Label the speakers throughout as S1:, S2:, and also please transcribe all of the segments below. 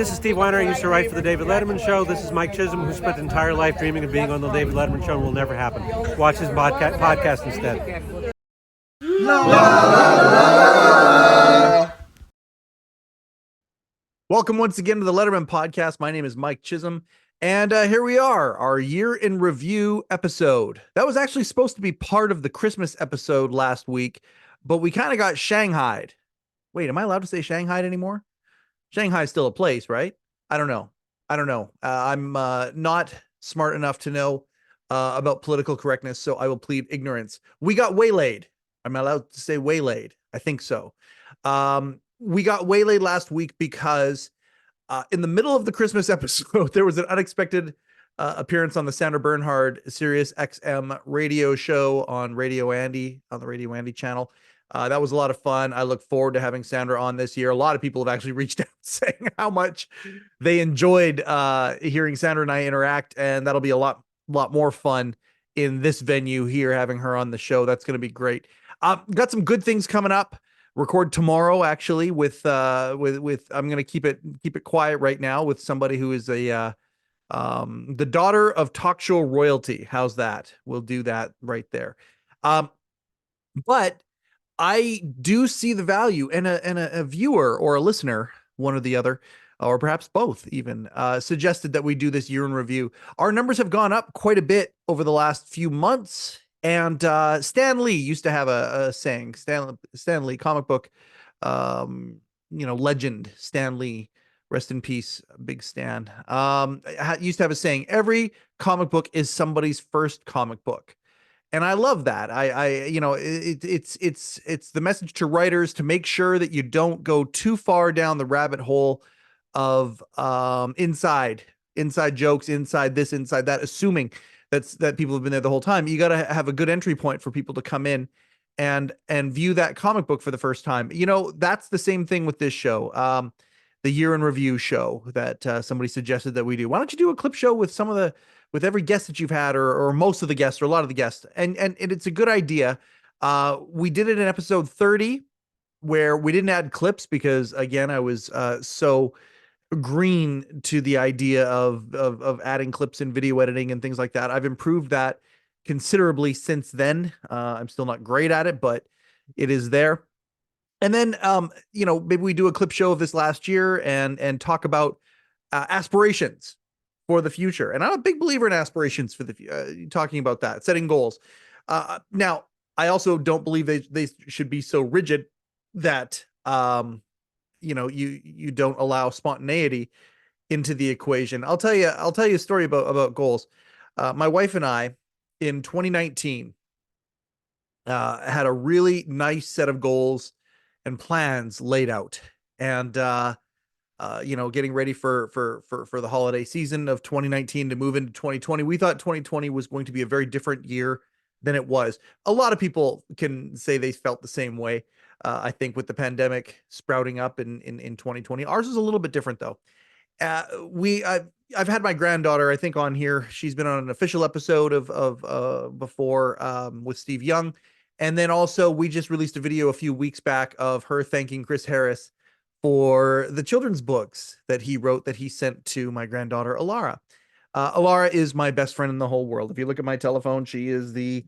S1: This is Steve Weiner. I used to write for the David Letterman Show. This is Mike Chisholm, who spent his entire life dreaming of being on the David Letterman Show and will never happen. Watch his podcast instead.
S2: Welcome once again to the Letterman podcast. My name is Mike Chisholm, and here we are, our year in review episode. That was actually supposed to be part of the Christmas episode last week, but we kind of got shanghaied. Wait, am I allowed to say shanghaied anymore? Shanghai is still a place, right? I don't know. I'm not smart enough to know about political correctness, so I will plead ignorance. We got waylaid. Am I allowed to say waylaid? I think so. We got waylaid last week because in the middle of the Christmas episode, there was an unexpected appearance on the Sandra Bernhard Sirius XM radio show on Radio Andy, on the Radio Andy channel. That was a lot of fun. I look forward to having Sandra on this year. A lot of people have actually reached out saying how much they enjoyed hearing Sandra and I interact, and that'll be a lot more fun in this venue here, having her on the show. That's going to be great. Got some good things coming up. Record tomorrow, actually, with I'm going to keep it quiet right now with somebody who is the daughter of talk show royalty. How's that? We'll do that right there. But I do see the value, and a viewer or a listener, one or the other, or perhaps both even, suggested that we do this year in review. Our numbers have gone up quite a bit over the last few months, and Stan Lee used to have a saying. Stan Lee, comic book, legend. Stan Lee, rest in peace, big Stan. Used to have a saying: every comic book is somebody's first comic book. And I love that. It's the message to writers to make sure that you don't go too far down the rabbit hole of inside jokes, inside this, inside that, assuming that people have been there the whole time. You got to have a good entry point for people to come in and view that comic book for the first time. That's the same thing with this show. The year in review show that somebody suggested that we do. Why don't you do a clip show with with every guest that you've had, or most of the guests, or a lot of the guests? And it's a good idea. We did it in episode 30, where we didn't add clips because, again, I was so green to the idea of adding clips in video editing and things like that. I've improved that considerably since then. I'm still not great at it, but it is there. And then, maybe we do a clip show of this last year and talk about aspirations for the future. And I'm a big believer in aspirations for talking about that, setting goals. Now, I also don't believe they should be so rigid that, you don't allow spontaneity into the equation. I'll tell you a story about goals. My wife and I in 2019 had a really nice set of goals and plans laid out, and getting ready for the holiday season of 2019 to move into 2020. We thought 2020 was going to be a very different year than it was. A lot of people can say they felt the same way. I think with the pandemic sprouting up in 2020, ours is a little bit different though. I've had my granddaughter, I think, on here. She's been on an official episode of before with Steve Young. And then also we just released a video a few weeks back of her thanking Chris Harris for the children's books that he wrote, that he sent to my granddaughter, Alara. Alara is my best friend in the whole world. If you look at my telephone, she is the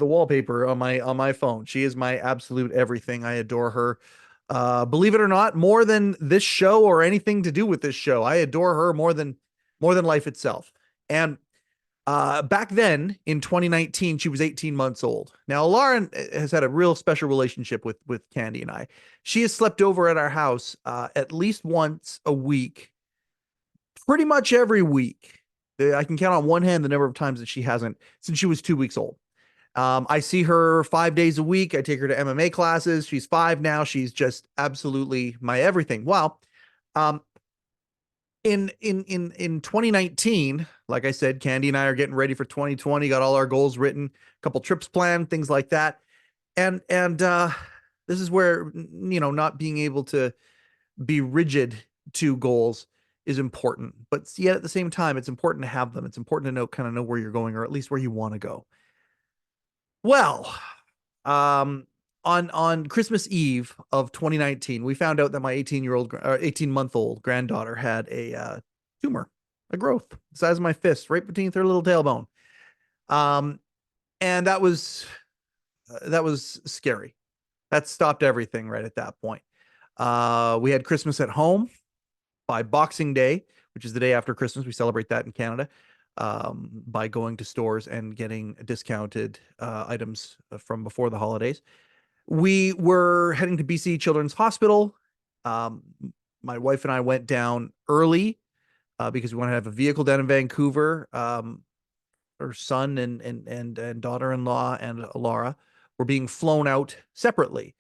S2: wallpaper on my phone. She is my absolute everything. I adore her. Believe it or not, more than this show or anything to do with this show. I adore her more than life itself. And back then in 2019, she was 18 months old. Now, Lauren has had a real special relationship with Candy and I. She has slept over at our house at least once a week, pretty much every week. I can count on one hand the number of times that she hasn't since she was 2 weeks old. I see her 5 days a week. I take her to MMA classes. She's 5 now. She's just absolutely my everything. Well, in 2019, like I said, Candy and I are getting ready for 2020, got all our goals written, a couple trips planned, things like that. And this is where, not being able to be rigid to goals is important, but yet at the same time, it's important to have them. It's important to know where you're going, or at least where you want to go. Well, on Christmas Eve of 2019, we found out that my 18-month-old granddaughter had a tumor, a growth the size of my fist, right beneath her little tailbone. Um, and that was scary. That stopped everything right at that point. We had Christmas at home. By Boxing Day, which is the day after Christmas, we celebrate that in Canada, by going to stores and getting discounted items from before the holidays. We were heading to BC Children's Hospital. Um, my wife and I went down early because we want to have a vehicle down in Vancouver. Her son and daughter-in-law and Laura were being flown out separately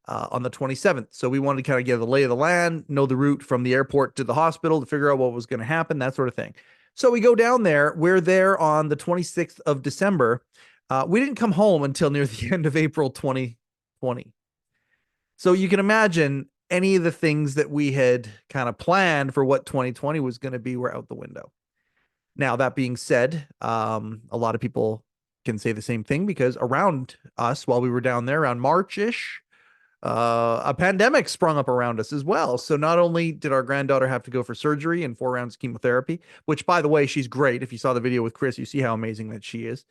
S2: on the 27th. So we wanted to kind of get the lay of the land, know the route from the airport to the hospital to figure out what was going to happen, that sort of thing. So we go down there. We're there on the 26th of December. We didn't come home until near the end of April 2020. So you can imagine any of the things that we had kind of planned for what 2020 was going to be were out the window. Now, that being said, a lot of people can say the same thing because around us, while we were down there around March-ish, a pandemic sprung up around us as well. So not only did our granddaughter have to go for surgery and 4 rounds of chemotherapy, which, by the way, she's great. If you saw the video with Chris, you see how amazing that she is.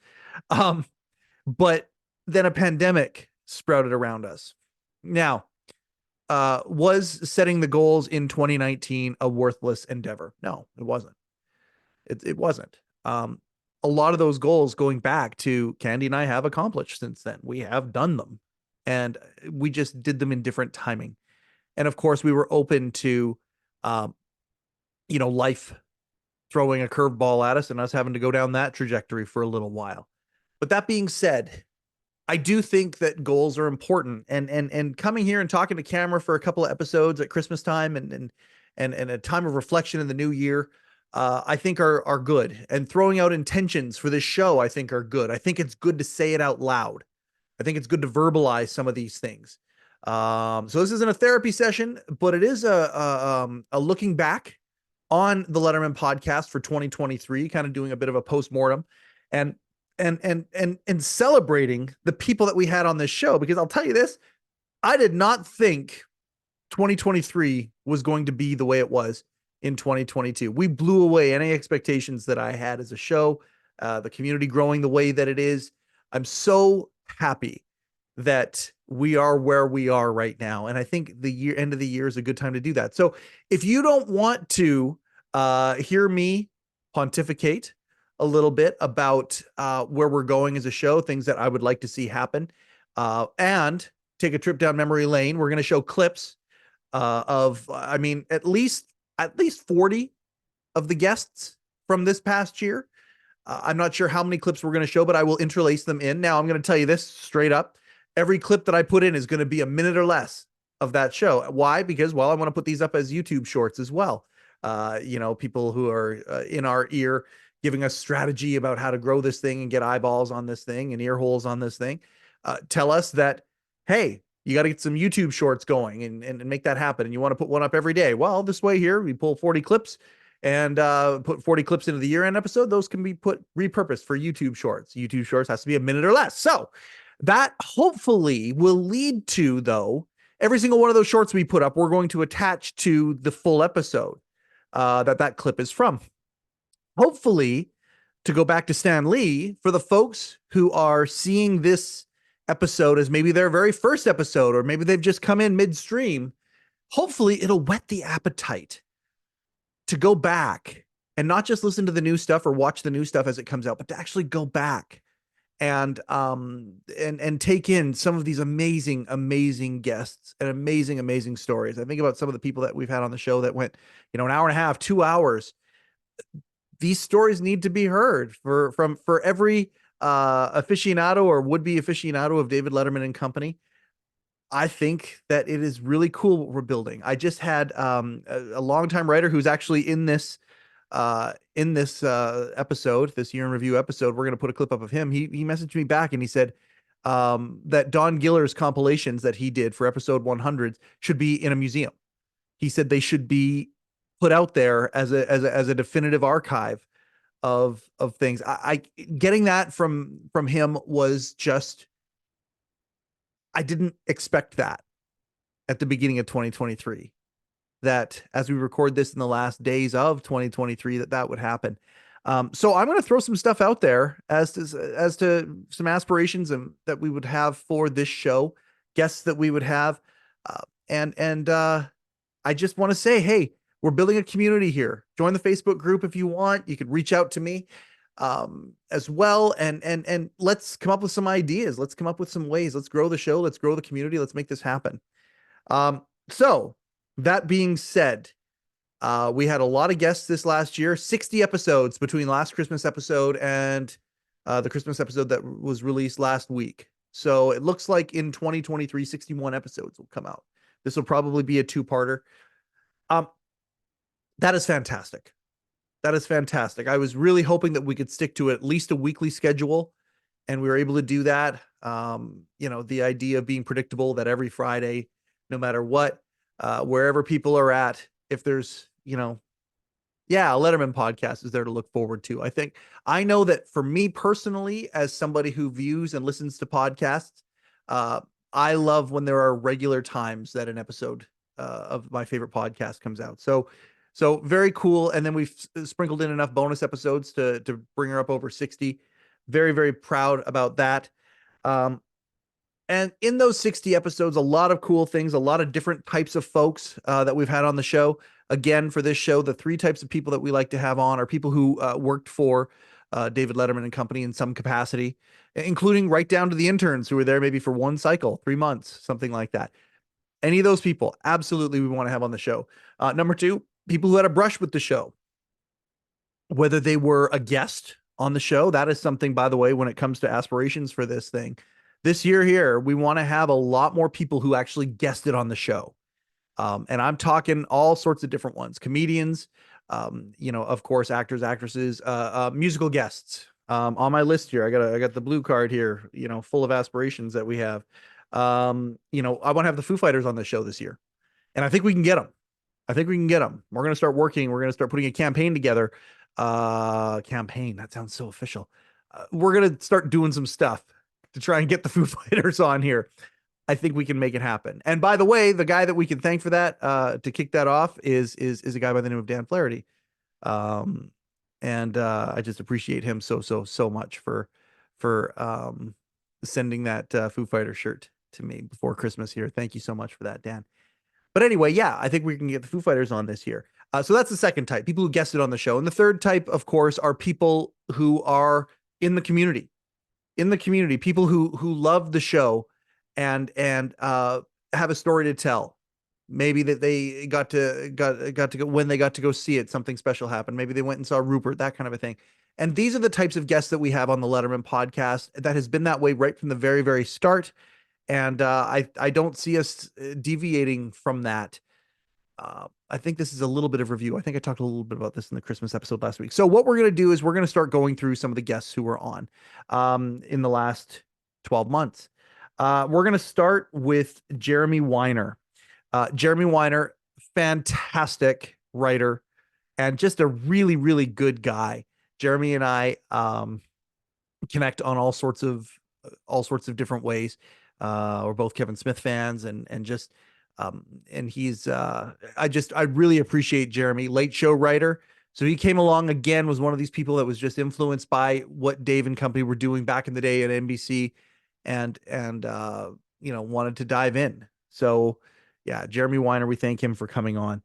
S2: But then a pandemic sprouted around us. Now, was setting the goals in 2019 a worthless endeavor? No, it wasn't. It wasn't. A lot of those goals going back to Candy and I have accomplished since then. We have done them, and we just did them in different timing. And of course, we were open to, life throwing a curveball at us and us having to go down that trajectory for a little while. But that being said, I do think that goals are important, and coming here and talking to camera for a couple of episodes at Christmas time and a time of reflection in the new year, I think are good. And throwing out intentions for this show, I think are good. I think it's good to say it out loud. I think it's good to verbalize some of these things. So this isn't a therapy session, but it is a looking back on the Letterman podcast for 2023, kind of doing a bit of a postmortem and celebrating the people that we had on this show. Because I'll tell you this, I did not think 2023 was going to be the way it was in 2022. We blew away any expectations that I had as a show, the community growing the way that it is. I'm so happy that we are where we are right now. And I think the end of the year is a good time to do that. So if you don't want to hear me pontificate a little bit about where we're going as a show, things that I would like to see happen, and take a trip down memory lane, we're going to show clips of, at least 40 of the guests from this past year. I'm not sure how many clips we're going to show, but I will interlace them in. Now, I'm going to tell you this straight up. Every clip that I put in is going to be a minute or less of that show. Why? Because, I want to put these up as YouTube shorts as well. People who are in our ear giving us strategy about how to grow this thing and get eyeballs on this thing and ear holes on this thing, tell us that, hey, you got to get some YouTube shorts going and make that happen. And you want to put one up every day. Well, this way here, we pull 40 clips and put 40 clips into the year-end episode. Those can be repurposed for YouTube shorts. YouTube shorts has to be a minute or less. So that hopefully will lead to, though, every single one of those shorts we put up, we're going to attach to the full episode that clip is from. Hopefully, to go back to Stan Lee, for the folks who are seeing this episode as maybe their very first episode, or maybe they've just come in midstream, hopefully it'll whet the appetite to go back and not just listen to the new stuff or watch the new stuff as it comes out, but to actually go back and take in some of these amazing guests and amazing stories. I think about some of the people that we've had on the show that went, an hour and a half, 2 hours. These stories need to be heard for every aficionado or would-be aficionado of David Letterman and Company. I think that it is really cool what we're building. I just had a longtime writer who's actually in this episode, this year in review episode. We're going to put a clip up of him. He messaged me back and he said that Don Giller's compilations that he did for episode 100 should be in a museum. He said they should be put out there as a definitive archive of things. I getting that from him was just, I didn't expect that at the beginning of 2023, that as we record this in the last days of 2023, that would happen. So I'm going to throw some stuff out there as to some aspirations and that we would have for this show, guests that we would have. And I just want to say, hey, we're building a community here. Join the Facebook group if you want. You could reach out to me as well. And let's come up with some ideas. Let's come up with some ways. Let's grow the show. Let's grow the community. Let's make this happen. So that being said, we had a lot of guests this last year, 60 episodes between last Christmas episode and the Christmas episode that was released last week. So it looks like in 2023, 61 episodes will come out. This will probably be a two-parter. That is fantastic. That is fantastic. I was really hoping that we could stick to at least a weekly schedule, and we were able to do that. The idea of being predictable, that every Friday, no matter what, wherever people are at, if there's, a Letterman podcast is there to look forward to. I know that for me personally, as somebody who views and listens to podcasts, I love when there are regular times that an episode of my favorite podcast comes out. So very cool. And then we've sprinkled in enough bonus episodes to bring her up over 60. Very, very proud about that. And in those 60 episodes, a lot of cool things, a lot of different types of folks that we've had on the show. Again, for this show, the three types of people that we like to have on are people who worked for David Letterman and Company in some capacity, including right down to the interns who were there maybe for one cycle, 3 months, something like that. Any of those people, absolutely, we want to have on the show. Number two, people who had a brush with the show, whether they were a guest on the show. That is something, by the way, when it comes to aspirations for this thing. This year here, we want to have a lot more people who actually guested on the show. And I'm talking all sorts of different ones, comedians, of course, actors, actresses, musical guests. On my list here, I got the blue card here, full of aspirations that we have. I want to have the Foo Fighters on the show this year, and I think we can get them. We're going to start working. We're going to start putting a campaign together. Campaign. That sounds so official. We're going to start doing some stuff to try and get the Foo Fighters on here. I think we can make it happen. And by the way, the guy that we can thank for that, to kick that off is a guy by the name of Dan Flaherty. And I just appreciate him so much for sending that Foo Fighter shirt to me before Christmas here. Thank you so much for that, Dan. But anyway, yeah, I think we can get the Foo Fighters on this year. So that's the second type, people who guested on the show. And the third type, of course, are people who are in the community, people who love the show and have a story to tell. Maybe that they got to go when they got to go see it, something special happened. Maybe they went and saw Rupert, that kind of a thing. And these are the types of guests that we have on the Letterman podcast. That has been that way right from the very, very start. And I don't see us deviating from that. I think this is a little bit of review. I think I talked a little bit about this in the Christmas episode last week. So what we're going to do is we're going to start going through some of the guests who were on in the last 12 months. We're going to start with Jeremy Weiner. Jeremy Weiner, fantastic writer and just a really, really good guy. Jeremy and I connect on all sorts of different ways. We're both Kevin Smith fans and he's I really appreciate Jeremy, late show writer. So he came along again, was one of these people that was just influenced by what Dave and Company were doing back in the day at NBC and wanted to dive in. So yeah, Jeremy Weiner, we thank him for coming on.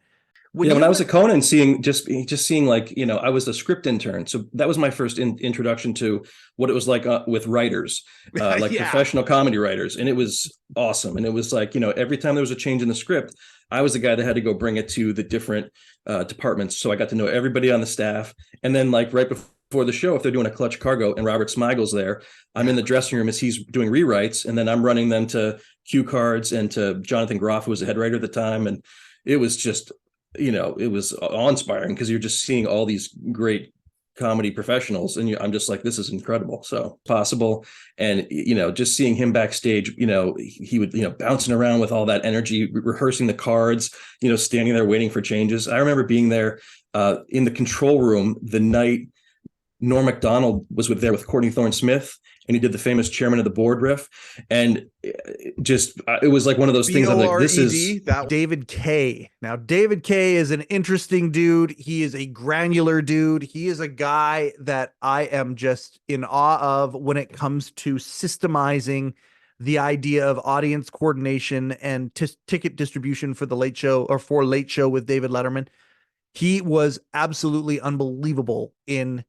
S3: When I was at Conan, seeing like, I was a script intern. So that was my first introduction to what it was like with writers, like professional comedy writers. And it was awesome. And it was like, every time there was a change in the script, I was the guy that had to go bring it to the different departments. So I got to know everybody on the staff. And then like right before the show, if they're doing a Clutch Cargo and Robert Smigel's there, I'm in the dressing room as he's doing rewrites. And then I'm running them to cue cards and to Jonathan Groff, who was the head writer at the time. And it was just, it was awe-inspiring because you're just seeing all these great comedy professionals and I'm just like, this is incredible. So possible. And, just seeing him backstage, he would, bouncing around with all that energy, rehearsing the cards, standing there waiting for changes. I remember being there in the control room the night Norm Macdonald was there with Courtney Thorne Smith and he did the famous chairman of the board riff. And it was like one of those things. I'm like, this is
S2: that David K. Now, David K is an interesting dude. He is a granular dude. He is a guy that I am just in awe of when it comes to systemizing the idea of audience coordination and ticket distribution for the Late Show, or for Late Show with David Letterman. He was absolutely unbelievable in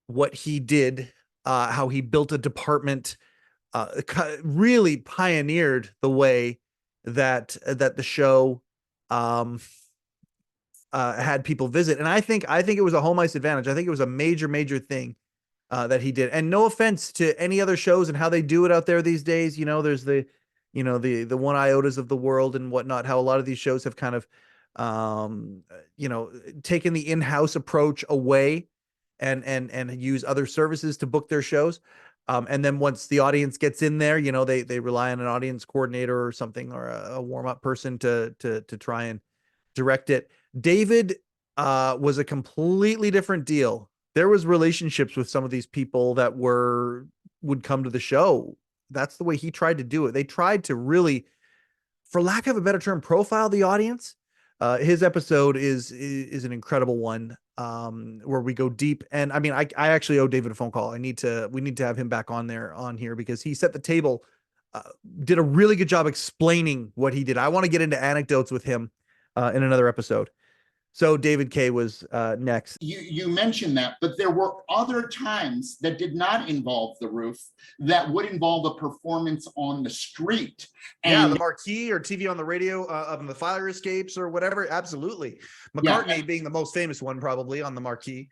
S2: what he did, how he built a department, really pioneered the way that the show had people visit. And I think it was a home ice advantage. I think it was a major thing that he did. And no offense to any other shows and how they do it out there these days. There's the One Iotas of the world and whatnot, how a lot of these shows have kind of, taken the in-house approach away and use other services to book their shows. And then once the audience gets in there, they rely on an audience coordinator or something, or a warm-up person to try and direct it. David was a completely different deal. There was relationships with some of these people that would come to the show. That's the way he tried to do it. They tried to really, for lack of a better term, profile the audience. His episode is an incredible one, where we go deep. And I mean, I actually owe David a phone call. We need to have him back on here because he set the table, did a really good job explaining what he did. I want to get into anecdotes with him in another episode. So David K was next.
S4: You mentioned that, but there were other times that did not involve the roof that would involve a performance on the street. And
S2: the marquee or TV on the radio of the fire escapes or whatever. Absolutely. McCartney being the most famous one, probably, on the marquee.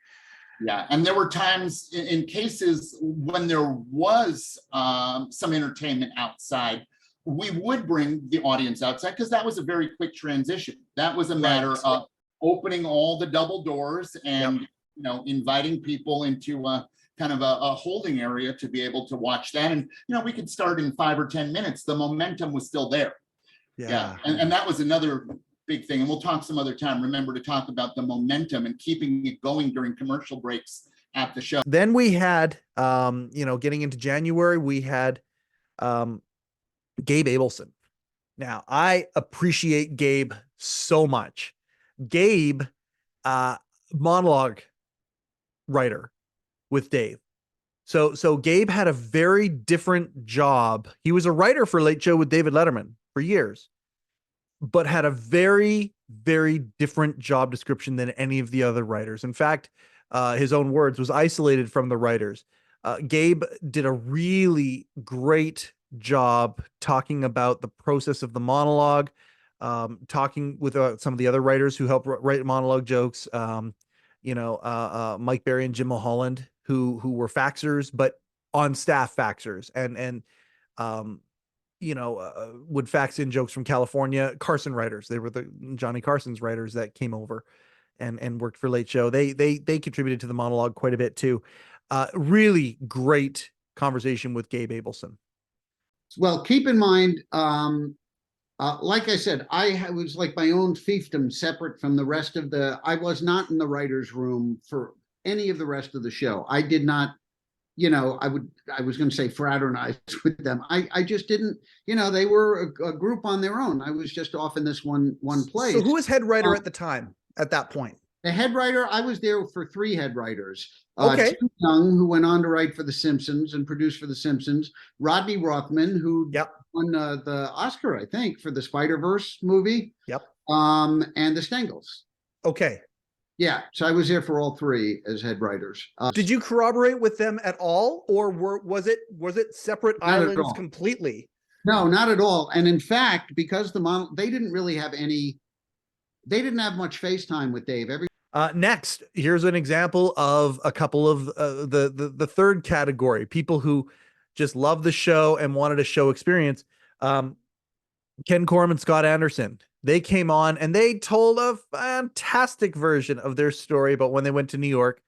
S4: Yeah, and there were times in cases when there was some entertainment outside, we would bring the audience outside because that was a very quick transition. That was a matter of opening all the double doors and inviting people into a kind of a holding area to be able to watch that. And we could start in 5 or 10 minutes. The momentum was still there. And that was another big thing. And we'll talk some other time. Remember to talk about the momentum and keeping it going during commercial breaks at the show.
S2: Then we had getting into January, we had Gabe Abelson. Now, I appreciate Gabe so much. Gabe, monologue writer with Dave. So Gabe had a very different job. He was a writer for Late Show with David Letterman for years, but had a very, very different job description than any of the other writers. In fact, his own words, was isolated from the writers. Gabe did a really great job talking about the process of the monologue, talking with some of the other writers who helped write monologue jokes, Mike Berry and Jim Mulholland, who were faxers, but on staff faxers, and would fax in jokes from California. Carson writers, they were the Johnny Carson's writers that came over and worked for Late Show. They contributed to the monologue quite a bit too. Really great conversation with Gabe Abelson.
S5: Well, keep in mind, like I said, I was like my own fiefdom, separate from the rest of I was not in the writer's room for any of the rest of the show. I did not, I was going to say fraternize with them. I just didn't, they were a group on their own. I was just off in this one place.
S2: So who was head writer at the time, at that point?
S5: The head writer, I was there for 3 head writers.
S2: Okay.
S5: Tim Young, who went on to write for The Simpsons and produce for The Simpsons. Rodney Rothman, who won the Oscar, I think, for the Spider-Verse movie. And the Stengels.
S2: Okay.
S5: Yeah, so I was there for all 3 as head writers.
S2: Did you corroborate with them at all, or was it separate islands completely?
S5: No, not at all. And in fact, because they didn't really have they didn't have much FaceTime with Dave.
S2: Next, here's an example of a couple of the third category, people who just love the show and wanted a show experience. Ken Korm and Scott Anderson. They came on and they told a fantastic version of their story about when they went to New York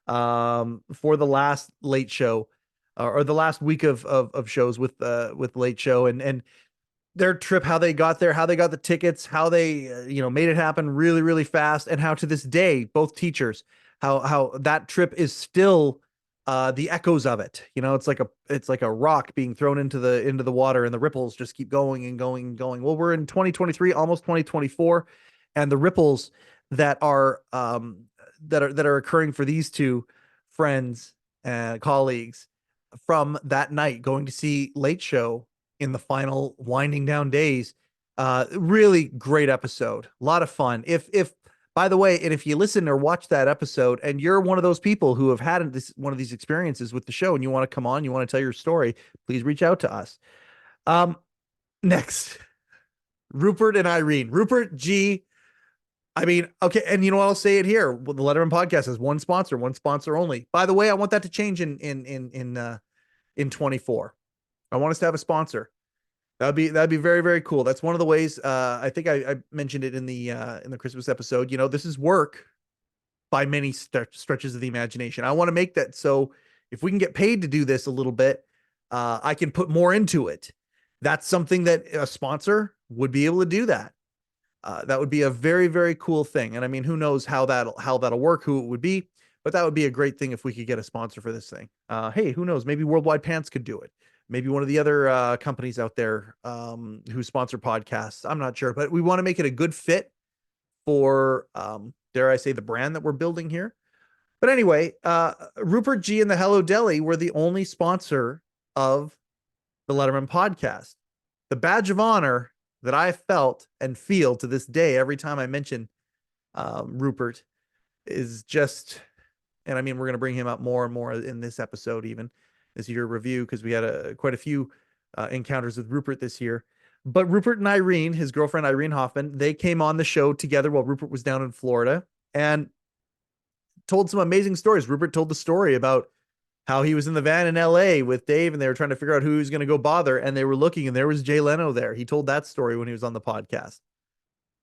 S2: for the last Late Show, or the last week of shows with Late Show, and their trip, how they got there, how they got the tickets, how they made it happen really, really fast, and how to this day, both teachers, how that trip is still the echoes of it. It's like a rock being thrown into the water, and the ripples just keep going and going and going. Well, we're in 2023, almost 2024, and the ripples that are occurring for these two friends and colleagues from that night going to see Late Show in the final winding down days. Really great episode, a lot of fun. If by the way, and if you listen or watch that episode and you're one of those people who have had one of these experiences with the show and you want to come on, you want to tell your story, please reach out to us. Next, Rupert and Irene. Rupert G. I mean, okay, and you know what? I'll say it here. Well, the Letterman podcast has one sponsor only. By the way, I want that to change in 24. I want us to have a sponsor. That'd be very, very cool. That's one of the ways. I think I mentioned it in the Christmas episode. This is work by many stretches of the imagination. I want to make that so if we can get paid to do this a little bit, I can put more into it. That's something that a sponsor would be able to do that. That would be a very, very cool thing. And I mean, who knows how that'll work, who it would be, but that would be a great thing if we could get a sponsor for this thing. Hey, who knows? Maybe Worldwide Pants could do it. Maybe one of the other companies out there who sponsor podcasts. I'm not sure, but we want to make it a good fit for, dare I say, the brand that we're building here. But anyway, Rupert G and the Hello Deli were the only sponsor of the Letterman podcast. The badge of honor that I felt and feel to this day every time I mention Rupert is just, and I mean, we're going to bring him up more and more in this episode, even this year review, because we had quite a few encounters with Rupert this year. But Rupert and Irene, his girlfriend Irene Hoffman, they came on the show together while Rupert was down in Florida and told some amazing stories. Rupert told the story about how he was in the van in LA with Dave and they were trying to figure out who he was going to go bother, and they were looking and there was Jay Leno there. He told that story when he was on the podcast.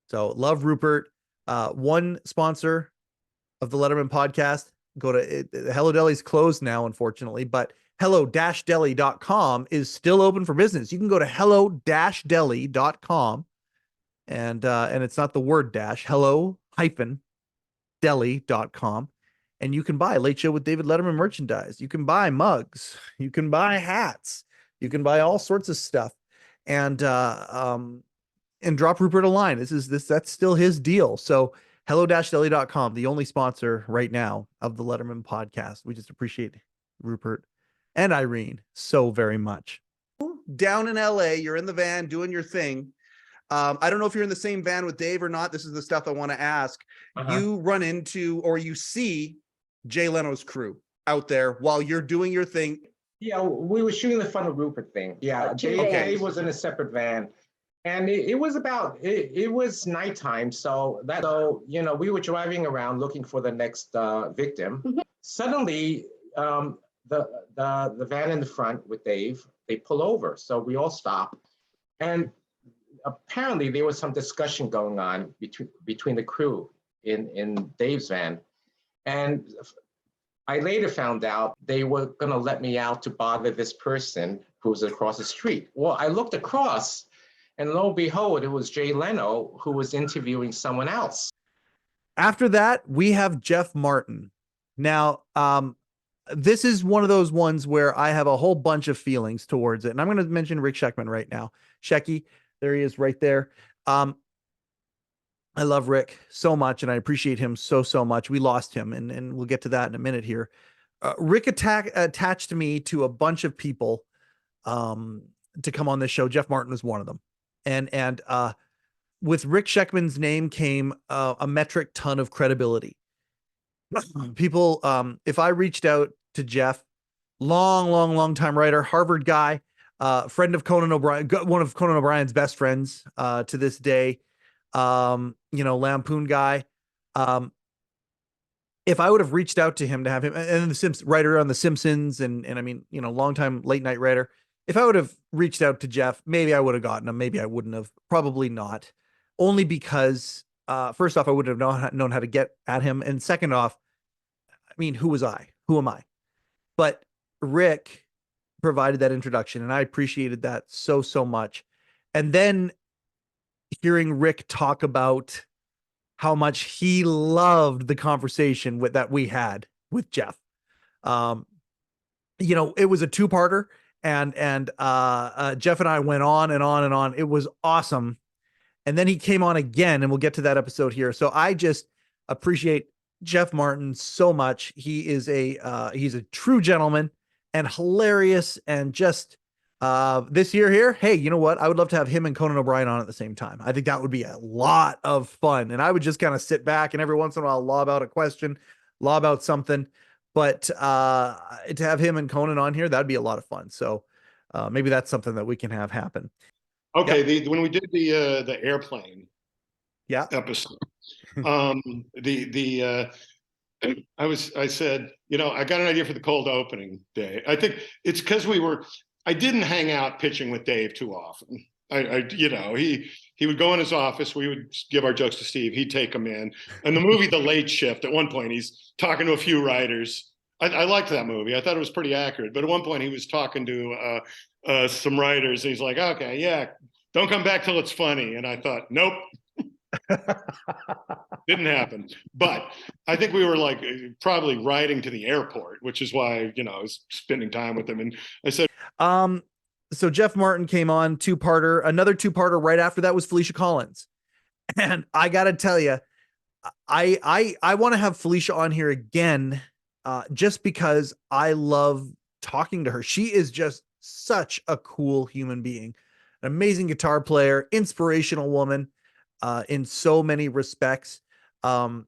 S2: So love Rupert. One sponsor of the Letterman podcast. Go to Hello Deli's closed now, unfortunately, but hello-deli.com is still open for business. You can go to hello-deli.com and it's not the word dash, hello-deli.com. And you can buy Late Show with David Letterman merchandise. You can buy mugs. You can buy hats. You can buy all sorts of stuff. And drop Rupert a line. That's still his deal. So hello-deli.com, the only sponsor right now of the Letterman podcast. We just appreciate Rupert and Irene so very much. Down in LA, you're in the van doing your thing. I don't know if you're in the same van with Dave or not. This is the stuff I want to ask. You run into or you see Jay Leno's crew out there while you're doing your thing.
S6: Yeah, we were shooting the Fun with Rupert thing. Yeah, Dave was in a separate van. And it was nighttime. So we were driving around looking for the next victim. Suddenly, the van in the front with Dave, they pull over. So we all stop. And apparently there was some discussion going on between the crew in Dave's van. And I later found out they were going to let me out to bother this person who was across the street. Well, I looked across and lo and behold, it was Jay Leno who was interviewing someone else.
S2: After that, we have Jeff Martin. Now, this is one of those ones where I have a whole bunch of feelings towards it. And I'm going to mention Rick Sheckman right now. Shecky, there he is right there. I love Rick so much and I appreciate him so much. We lost him and we'll get to that in a minute here. Rick attached me to a bunch of people to come on this show. Jeff Martin was one of them. And with Rick Sheckman's name came a metric ton of credibility. People, if I reached out to Jeff, long time writer, Harvard guy, friend of Conan O'Brien, one of Conan O'Brien's best friends to this day, Lampoon guy. If I would have reached out to him to have him, and the writer on The Simpsons, and I mean, longtime late night writer. If I would have reached out to Jeff, maybe I would have gotten him. Maybe I wouldn't have. Probably not. Only because, first off, I wouldn't have known how to get at him. And second off, I mean, who was I? Who am I? But Rick provided that introduction, and I appreciated that so much. And then hearing Rick talk about how much he loved the conversation that we had with Jeff. it was a two-parter, and Jeff and I went on and on and on. It was awesome. And then he came on again, and we'll get to that episode here. So I just appreciate Jeff Martin so much. He is he's a true gentleman and hilarious, and just this year here, hey, you know what? I would love to have him and Conan O'Brien on at the same time. I think that would be a lot of fun. And I would just kind of sit back and every once in a while lob out a question, lob out something. But to have him and Conan on here, that'd be a lot of fun. So maybe that's something that we can have happen.
S7: Okay, when we did the airplane episode, I said, I got an idea for the cold opening day. I think it's because I didn't hang out pitching with Dave too often. He would go in his office. We would give our jokes to Steve. He'd take them in. And the movie, The Late Shift, at one point, he's talking to a few writers. I liked that movie. I thought it was pretty accurate. But at one point, he was talking to some writers. And he's like, okay, yeah, don't come back till it's funny. And I thought, nope. Didn't happen. But I think we were like probably riding to the airport, which is why, I was spending time with him. And I said,
S2: so Jeff Martin came on, two-parter. Another two-parter right after that was Felicia Collins. And I got to tell you, I want to have Felicia on here again, just because I love talking to her. She is just such a cool human being, an amazing guitar player, inspirational woman, in so many respects. I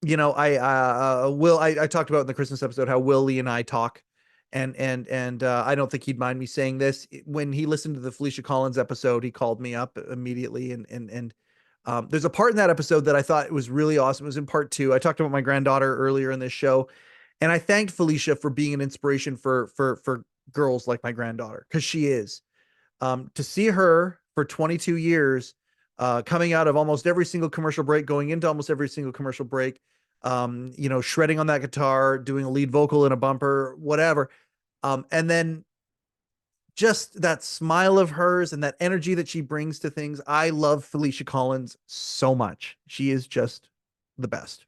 S2: talked about in the Christmas episode how Willie and I talk. And I don't think he'd mind me saying this. When he listened to the Felicia Collins episode, he called me up immediately. And there's a part in that episode that I thought was really awesome. It was in part 2. I talked about my granddaughter earlier in this show, and I thanked Felicia for being an inspiration for girls like my granddaughter, because she is. To see her for 22 years, coming out of almost every single commercial break, going into almost every single commercial break, shredding on that guitar, doing a lead vocal in a bumper, whatever. And then just that smile of hers and that energy that she brings to things. I love Felicia Collins so much. She is just the best.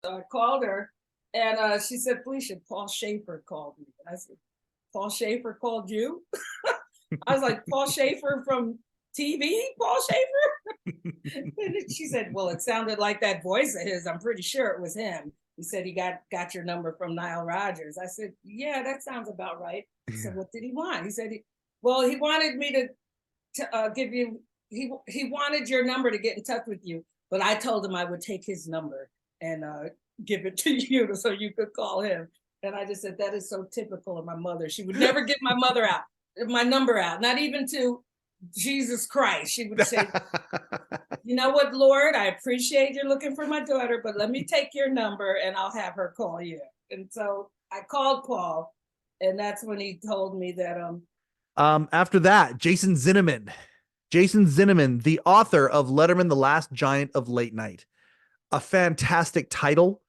S8: So I called her, and she said, Felicia, Paul Schaefer called me. And I said, Paul Schaefer called you? I was like, Paul Schaefer from TV, Paul Schaefer? And she said, well, it sounded like that voice of his. I'm pretty sure it was him. He said he got your number from Nile Rodgers. I said, yeah, that sounds about right. He said, what did he want? He said, he wanted me to give you, he wanted your number to get in touch with you, but I told him I would take his number and give it to you so you could call him. And I just said, that is so typical of my mother. She would never give my number out, not even to Jesus Christ. She would say, you know what, Lord, I appreciate you're looking for my daughter, but let me take your number and I'll have her call you. And so I called Paul, and that's when he told me that
S2: after that, Jason Zinnemann, the author of Letterman, The Last Giant of Late Night, a fantastic title.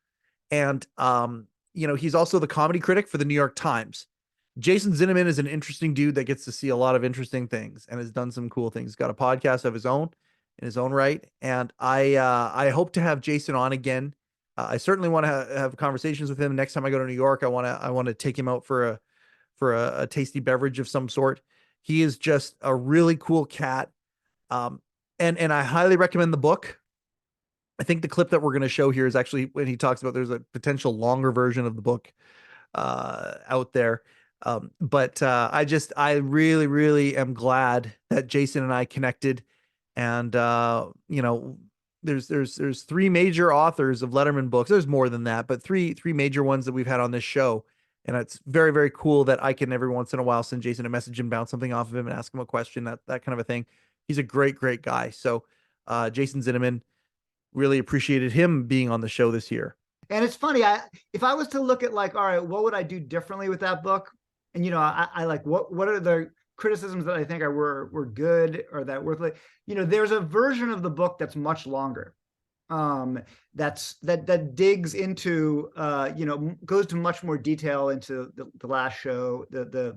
S2: And he's also the comedy critic for the New York Times. Jason Zinnemann is an interesting dude that gets to see a lot of interesting things and has done some cool things. He's got a podcast of his own in his own right. And I hope to have Jason on again. I certainly want to have conversations with him next time I go to New York. I want to take him out for a tasty beverage of some sort. He is just a really cool cat. And I highly recommend the book. I think the clip that we're going to show here is actually when he talks about there's a potential longer version of the book out there. But I really, really am glad that Jason and I connected. And, there's 3 major authors of Letterman books. There's more than that, but three major ones that we've had on this show. And it's very, very cool that I can every once in a while send Jason a message and bounce something off of him and ask him a question, that kind of a thing. He's a great, great guy. So, Jason Zinnemann, really appreciated him being on the show this year.
S9: And it's funny, if I was to look at like, all right, what would I do differently with that book? And, I like, what are the criticisms that I think were good or that worth like, there's a version of the book that's much longer. That digs into, goes to much more detail into the last show, the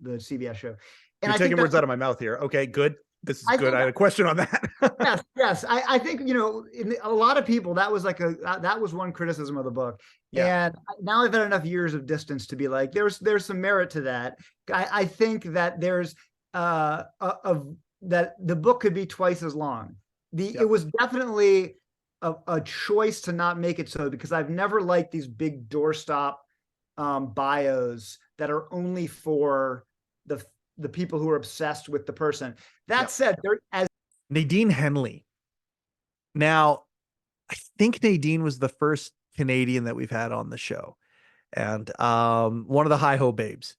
S9: CBS show. And
S2: you're taking words out of my mouth here. Okay, good. This is good. I had a question on that.
S9: yes. I think, in a lot of people, that was that was one criticism of the book.
S2: Yeah.
S9: And now I've had enough years of distance to be like, there's some merit to that. I think that there's that the book could be twice as long. It was definitely a choice to not make it so, because I've never liked these big doorstop bios that are only for the people who are obsessed with the person. That said, as
S2: Nadine Henley. Now, I think Nadine was the first Canadian that we've had on the show, and one of the hi-ho babes.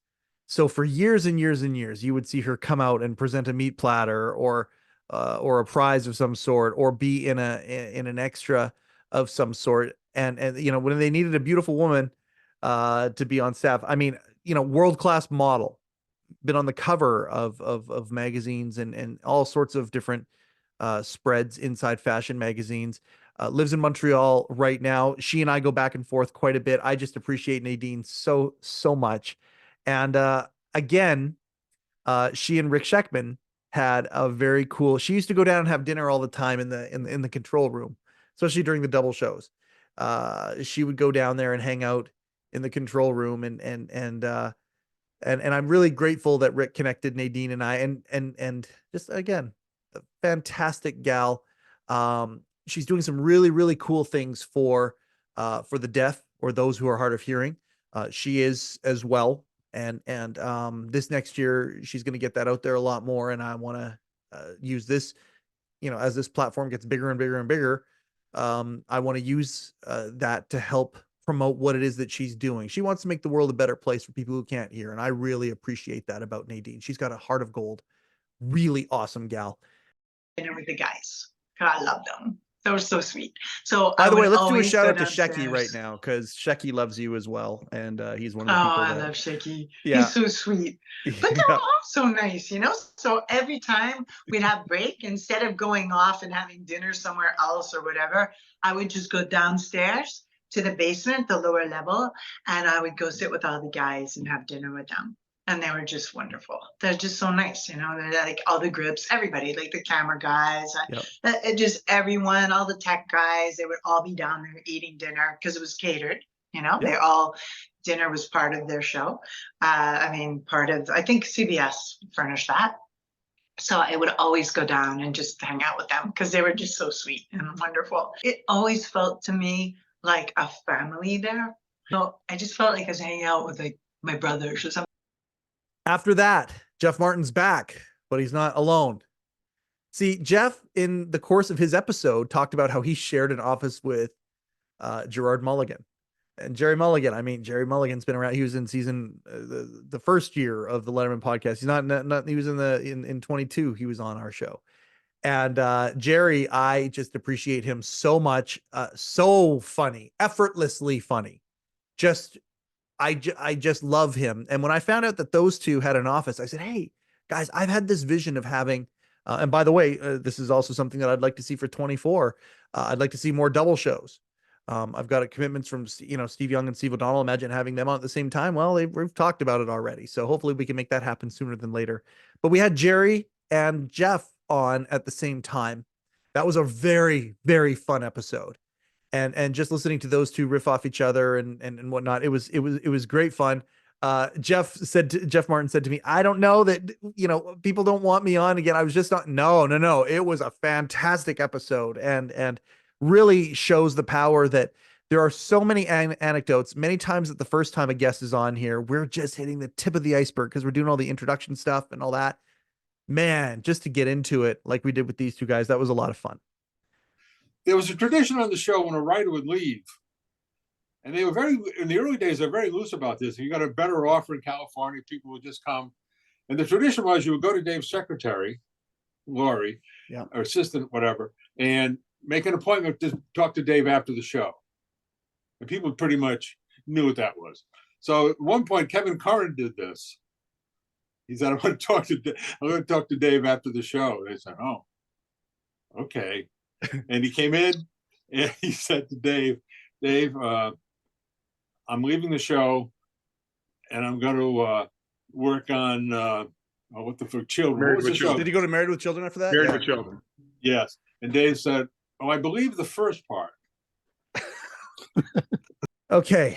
S2: So for years and years and years, you would see her come out and present a meat platter or a prize of some sort, or be in an extra of some sort. And when they needed a beautiful woman to be on staff, I mean, world-class model, been on the cover of magazines and all sorts of different spreads inside fashion magazines. Lives in Montreal right now. She and I go back and forth quite a bit. I just appreciate Nadine so much. And again, she and Rick Sheckman had a very cool. She used to go down and have dinner all the time in the control room, especially during the double shows. She would go down there and hang out in the control room, and I'm really grateful that Rick connected Nadine and I, and just, again, a fantastic gal. She's doing some really, really cool things for the deaf or those who are hard of hearing. She is as well. And this next year, she's going to get that out there a lot more. And I want to use this, as this platform gets bigger and bigger and bigger. I want to use that to help promote what it is that she's doing. She wants to make the world a better place for people who can't hear. And I really appreciate that about Nadine. She's got a heart of gold. Really awesome gal.
S10: Dinner with the guys. I love them. They were so sweet. So
S2: by the way, let's do a shout out to Shecky right now, because Shecky loves you as well, and he's one of the people.
S10: I love Shecky.
S2: Yeah.
S10: He's so sweet. But they're all so nice, So every time we'd have break, instead of going off and having dinner somewhere else or whatever, I would just go downstairs to the basement, the lower level, and I would go sit with all the guys and have dinner with them. And they were just wonderful. They're just so nice, They're like all the groups, everybody, like the camera guys, just everyone, all the tech guys. They would all be down there eating dinner because it was catered. They all, dinner was part of their show. I think CBS furnished that. So I would always go down and just hang out with them because they were just so sweet and wonderful. It always felt to me like a family there. I just felt like I was hanging out with like my brothers or something.
S2: After that, Jeff Martin's back, but he's not alone. See, Jeff, in the course of his episode, talked about how he shared an office with Gerard Mulligan. And Jerry Mulligan's been around. He was in season the first year of the Letterman podcast. He's not he was in 22. He was on our show. And Jerry, I just appreciate him so much. So funny, effortlessly funny. I just love him. And when I found out that those two had an office, I said, hey, guys, I've had this vision of having, and by the way, this is also something that I'd like to see for 24. I'd like to see more double shows. I've got commitments from, Steve Young and Steve O'Donnell. Imagine having them on at the same time. Well, we've talked about it already. So hopefully we can make that happen sooner than later. But we had Jerry and Jeff on at the same time. That was a very, very fun episode. And just listening to those two riff off each other and whatnot, it was great fun. Jeff Martin said to me, I don't know that, people don't want me on again. I was just not, no. It was a fantastic episode and really shows the power that there are so many anecdotes. Many times that the first time a guest is on here, we're just hitting the tip of the iceberg because we're doing all the introduction stuff and all that. Man, just to get into it like we did with these two guys, that was a lot of fun.
S11: There was a tradition on the show when a writer would leave, and they were in the early days, they're very loose about this. If you got a better offer in California, people would just come. And the tradition was you would go to Dave's secretary, Lori, or assistant, whatever, and make an appointment to talk to Dave after the show. And people pretty much knew what that was. So at one point, Kevin Curran did this. He said, I'm going to talk to Dave after the show. And they said, oh, okay. And he came in and he said to Dave, I'm leaving the show and I'm going to work on What the for children?
S7: Married
S11: What was
S7: with
S11: the show?
S7: Children.
S2: Did he go to Married with Children after that?
S7: Married
S2: Yeah.
S7: with Children.
S11: Yes. And Dave said, "Oh, I believe the first part."
S2: Okay.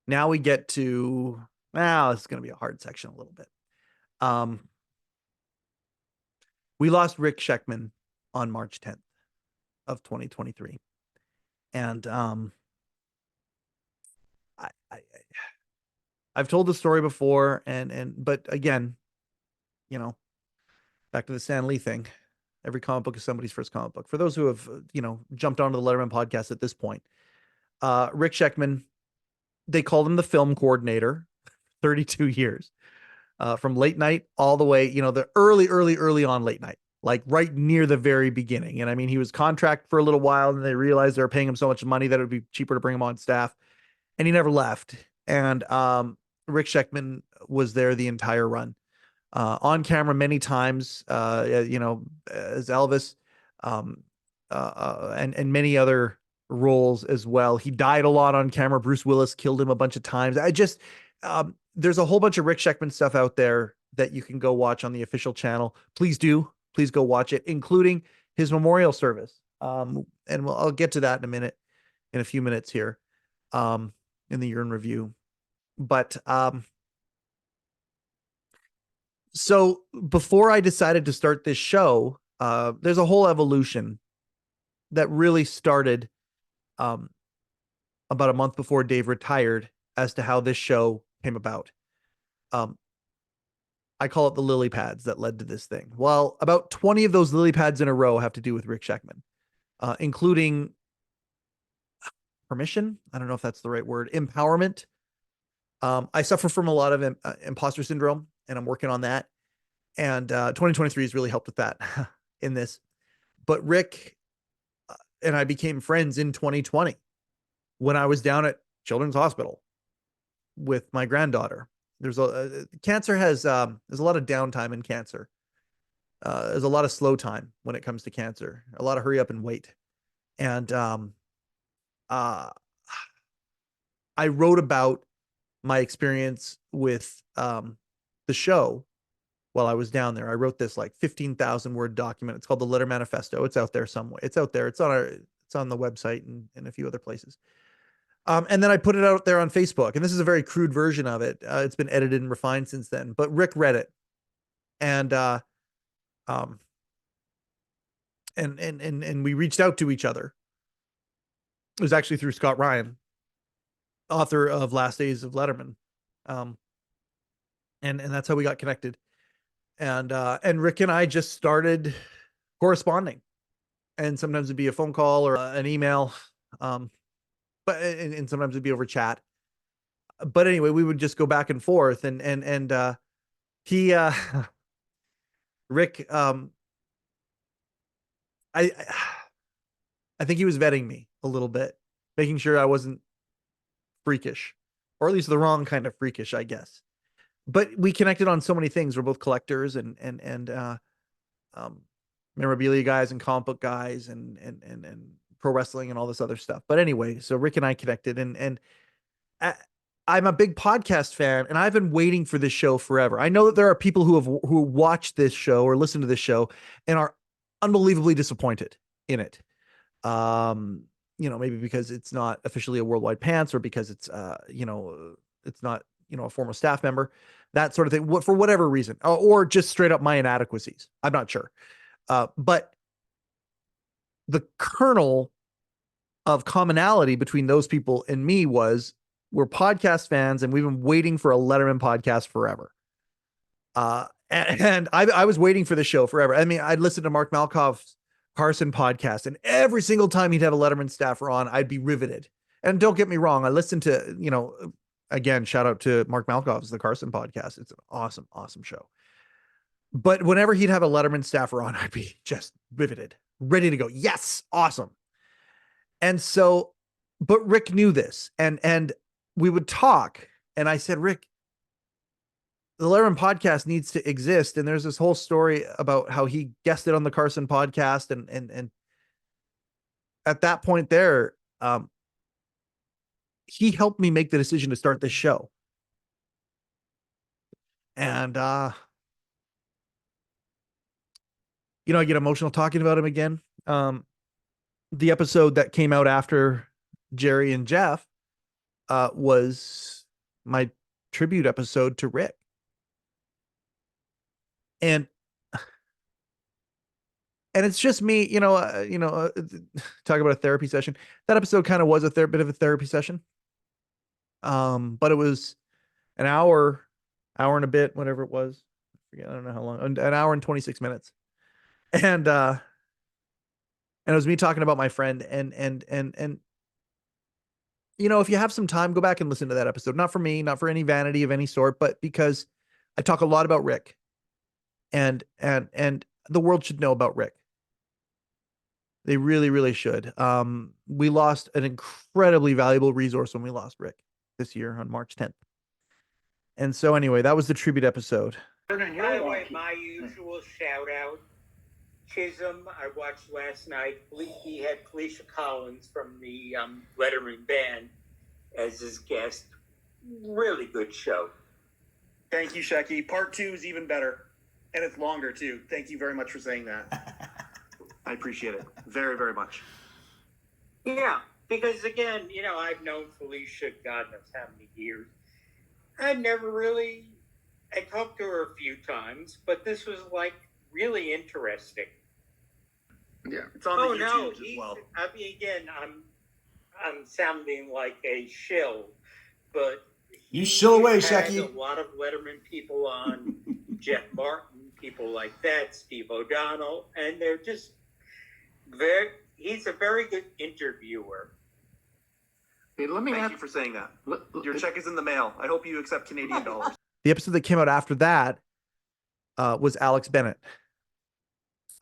S2: Now we get to, now it's going to be a hard section a little bit. We lost Rick Sheckman on March 10th of 2023. And I've told the story before, but again, you know, back to the Stan Lee thing. Every comic book is somebody's first comic book. For those who have, jumped onto the Letterman podcast at this point, Rick Sheckman, they called him the film coordinator, 32 years, from late night all the way, the early on late night, like right near the very beginning. And I mean, he was contract for a little while, and they realized they were paying him so much money that it would be cheaper to bring him on staff, and he never left. And Rick Sheckman was there the entire run, on camera many times, as Elvis, and many other roles as well. He died a lot on camera. Bruce Willis killed him a bunch of times. There's a whole bunch of Rick Sheckman stuff out there that you can go watch on the official channel. Please go watch it, including his memorial service. And I'll get to that in a few minutes here, in the year in review. But so before I decided to start this show, there's a whole evolution that really started about a month before Dave retired as to how this show came about. I call it the lily pads that led to this thing. Well, about 20 of those lily pads in a row have to do with Rick Sheckman, including permission. I don't know if that's the right word. Empowerment. I suffer from a lot of imposter syndrome, and I'm working on that. And 2023 has really helped with that in this. But Rick and I became friends in 2020 when I was down at Children's Hospital with my granddaughter. There's cancer there's a lot of downtime in cancer. There's a lot of slow time when it comes to cancer, a lot of hurry up and wait. And I wrote about my experience with the show while I was down there. I wrote this like 15,000 word document. It's called the Letter Manifesto. It's out there somewhere. It's out there. It's on the website and a few other places. And then I put it out there on Facebook, and this is a very crude version of it. It's been edited and refined since then, but Rick read it. And we reached out to each other. It was actually through Scott Ryan, author of Last Days of Letterman. And that's how we got connected. And Rick and I just started corresponding, and sometimes it'd be a phone call or an email. But sometimes it'd be over chat. But anyway, we would just go back and forth, and he Rick, I think he was vetting me a little bit, making sure I wasn't freakish, or at least the wrong kind of freakish, I guess. But we connected on so many things. We're both collectors and memorabilia guys and comic book guys and pro wrestling and all this other stuff. But anyway, so Rick and I connected, and I'm a big podcast fan, and I've been waiting for this show forever. I know that there are people who watch this show or listen to this show and are unbelievably disappointed in it. Maybe because it's not officially a Worldwide Pants, or because it's it's not, a former staff member, that sort of thing, for whatever reason, or just straight up my inadequacies. I'm not sure. But the kernel of commonality between those people and me was, we're podcast fans, and we've been waiting for a Letterman podcast forever. And I was waiting for the show forever. I mean, I'd listen to Mark Malkoff's Carson podcast, and every single time he'd have a Letterman staffer on, I'd be riveted. And don't get me wrong, I listened to, again, shout out to Mark Malkoff's The Carson podcast. It's an awesome, awesome show. But whenever he'd have a Letterman staffer on, I'd be just riveted, ready to go. Yes, awesome. And so, but Rick knew this, and we would talk, and I said, Rick, the Letterman podcast needs to exist. And there's this whole story about how he guested on the Carson podcast. And at that point there, he helped me make the decision to start this show. And you know, I get emotional talking about him again. The episode that came out after Jerry and Jeff was my tribute episode to Rick. And it's just me, talk about a therapy session. That episode kind of was a bit of a therapy session. But it was an hour and a bit, whatever it was. I forget, I don't know how long, an hour and 26 minutes. And it was me talking about my friend and if you have some time, go back and listen to that episode. Not for me, not for any vanity of any sort, but because I talk a lot about Rick and the world should know about Rick. They really, really should. We lost an incredibly valuable resource when we lost Rick this year on March 10th. And so anyway, that was the tribute episode.
S12: By the way, my usual shout out, Chisholm, I watched last night. He had Felicia Collins from the Letterman band as his guest. Really good show.
S13: Thank you, Shecky. Part 2 is even better. And it's longer, too. Thank you very much for saying that. I appreciate it very, very much.
S12: Yeah, because again, I've known Felicia God knows how many years. I talked to her a few times, but this was like really interesting.
S13: Yeah, it's on the YouTube as well.
S12: I mean, again, I'm sounding like a shill, but
S14: you shill away,
S12: had
S14: Shecky.
S12: A lot of Letterman people on, Jeff Martin, people like that, Steve O'Donnell, and they're just he's a very good interviewer.
S13: Hey, let me thank you for saying that. Your check is in the mail. I hope you accept Canadian dollars.
S2: The episode that came out after that was Alex Bennett.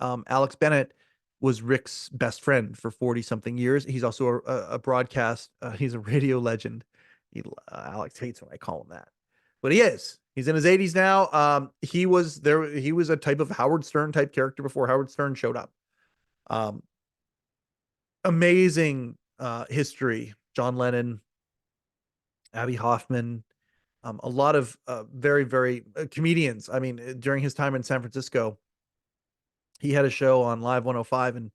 S2: Alex Bennett was Rick's best friend for 40 something years. He's also a broadcast. He's a radio legend. Alex hates when I call him that, but he is. He's in his 80s now. He was a type of Howard Stern type character before Howard Stern showed up. Amazing history. John Lennon, Abby Hoffman, a lot of very, very comedians. I mean, during his time in San Francisco, he had a show on Live 105, and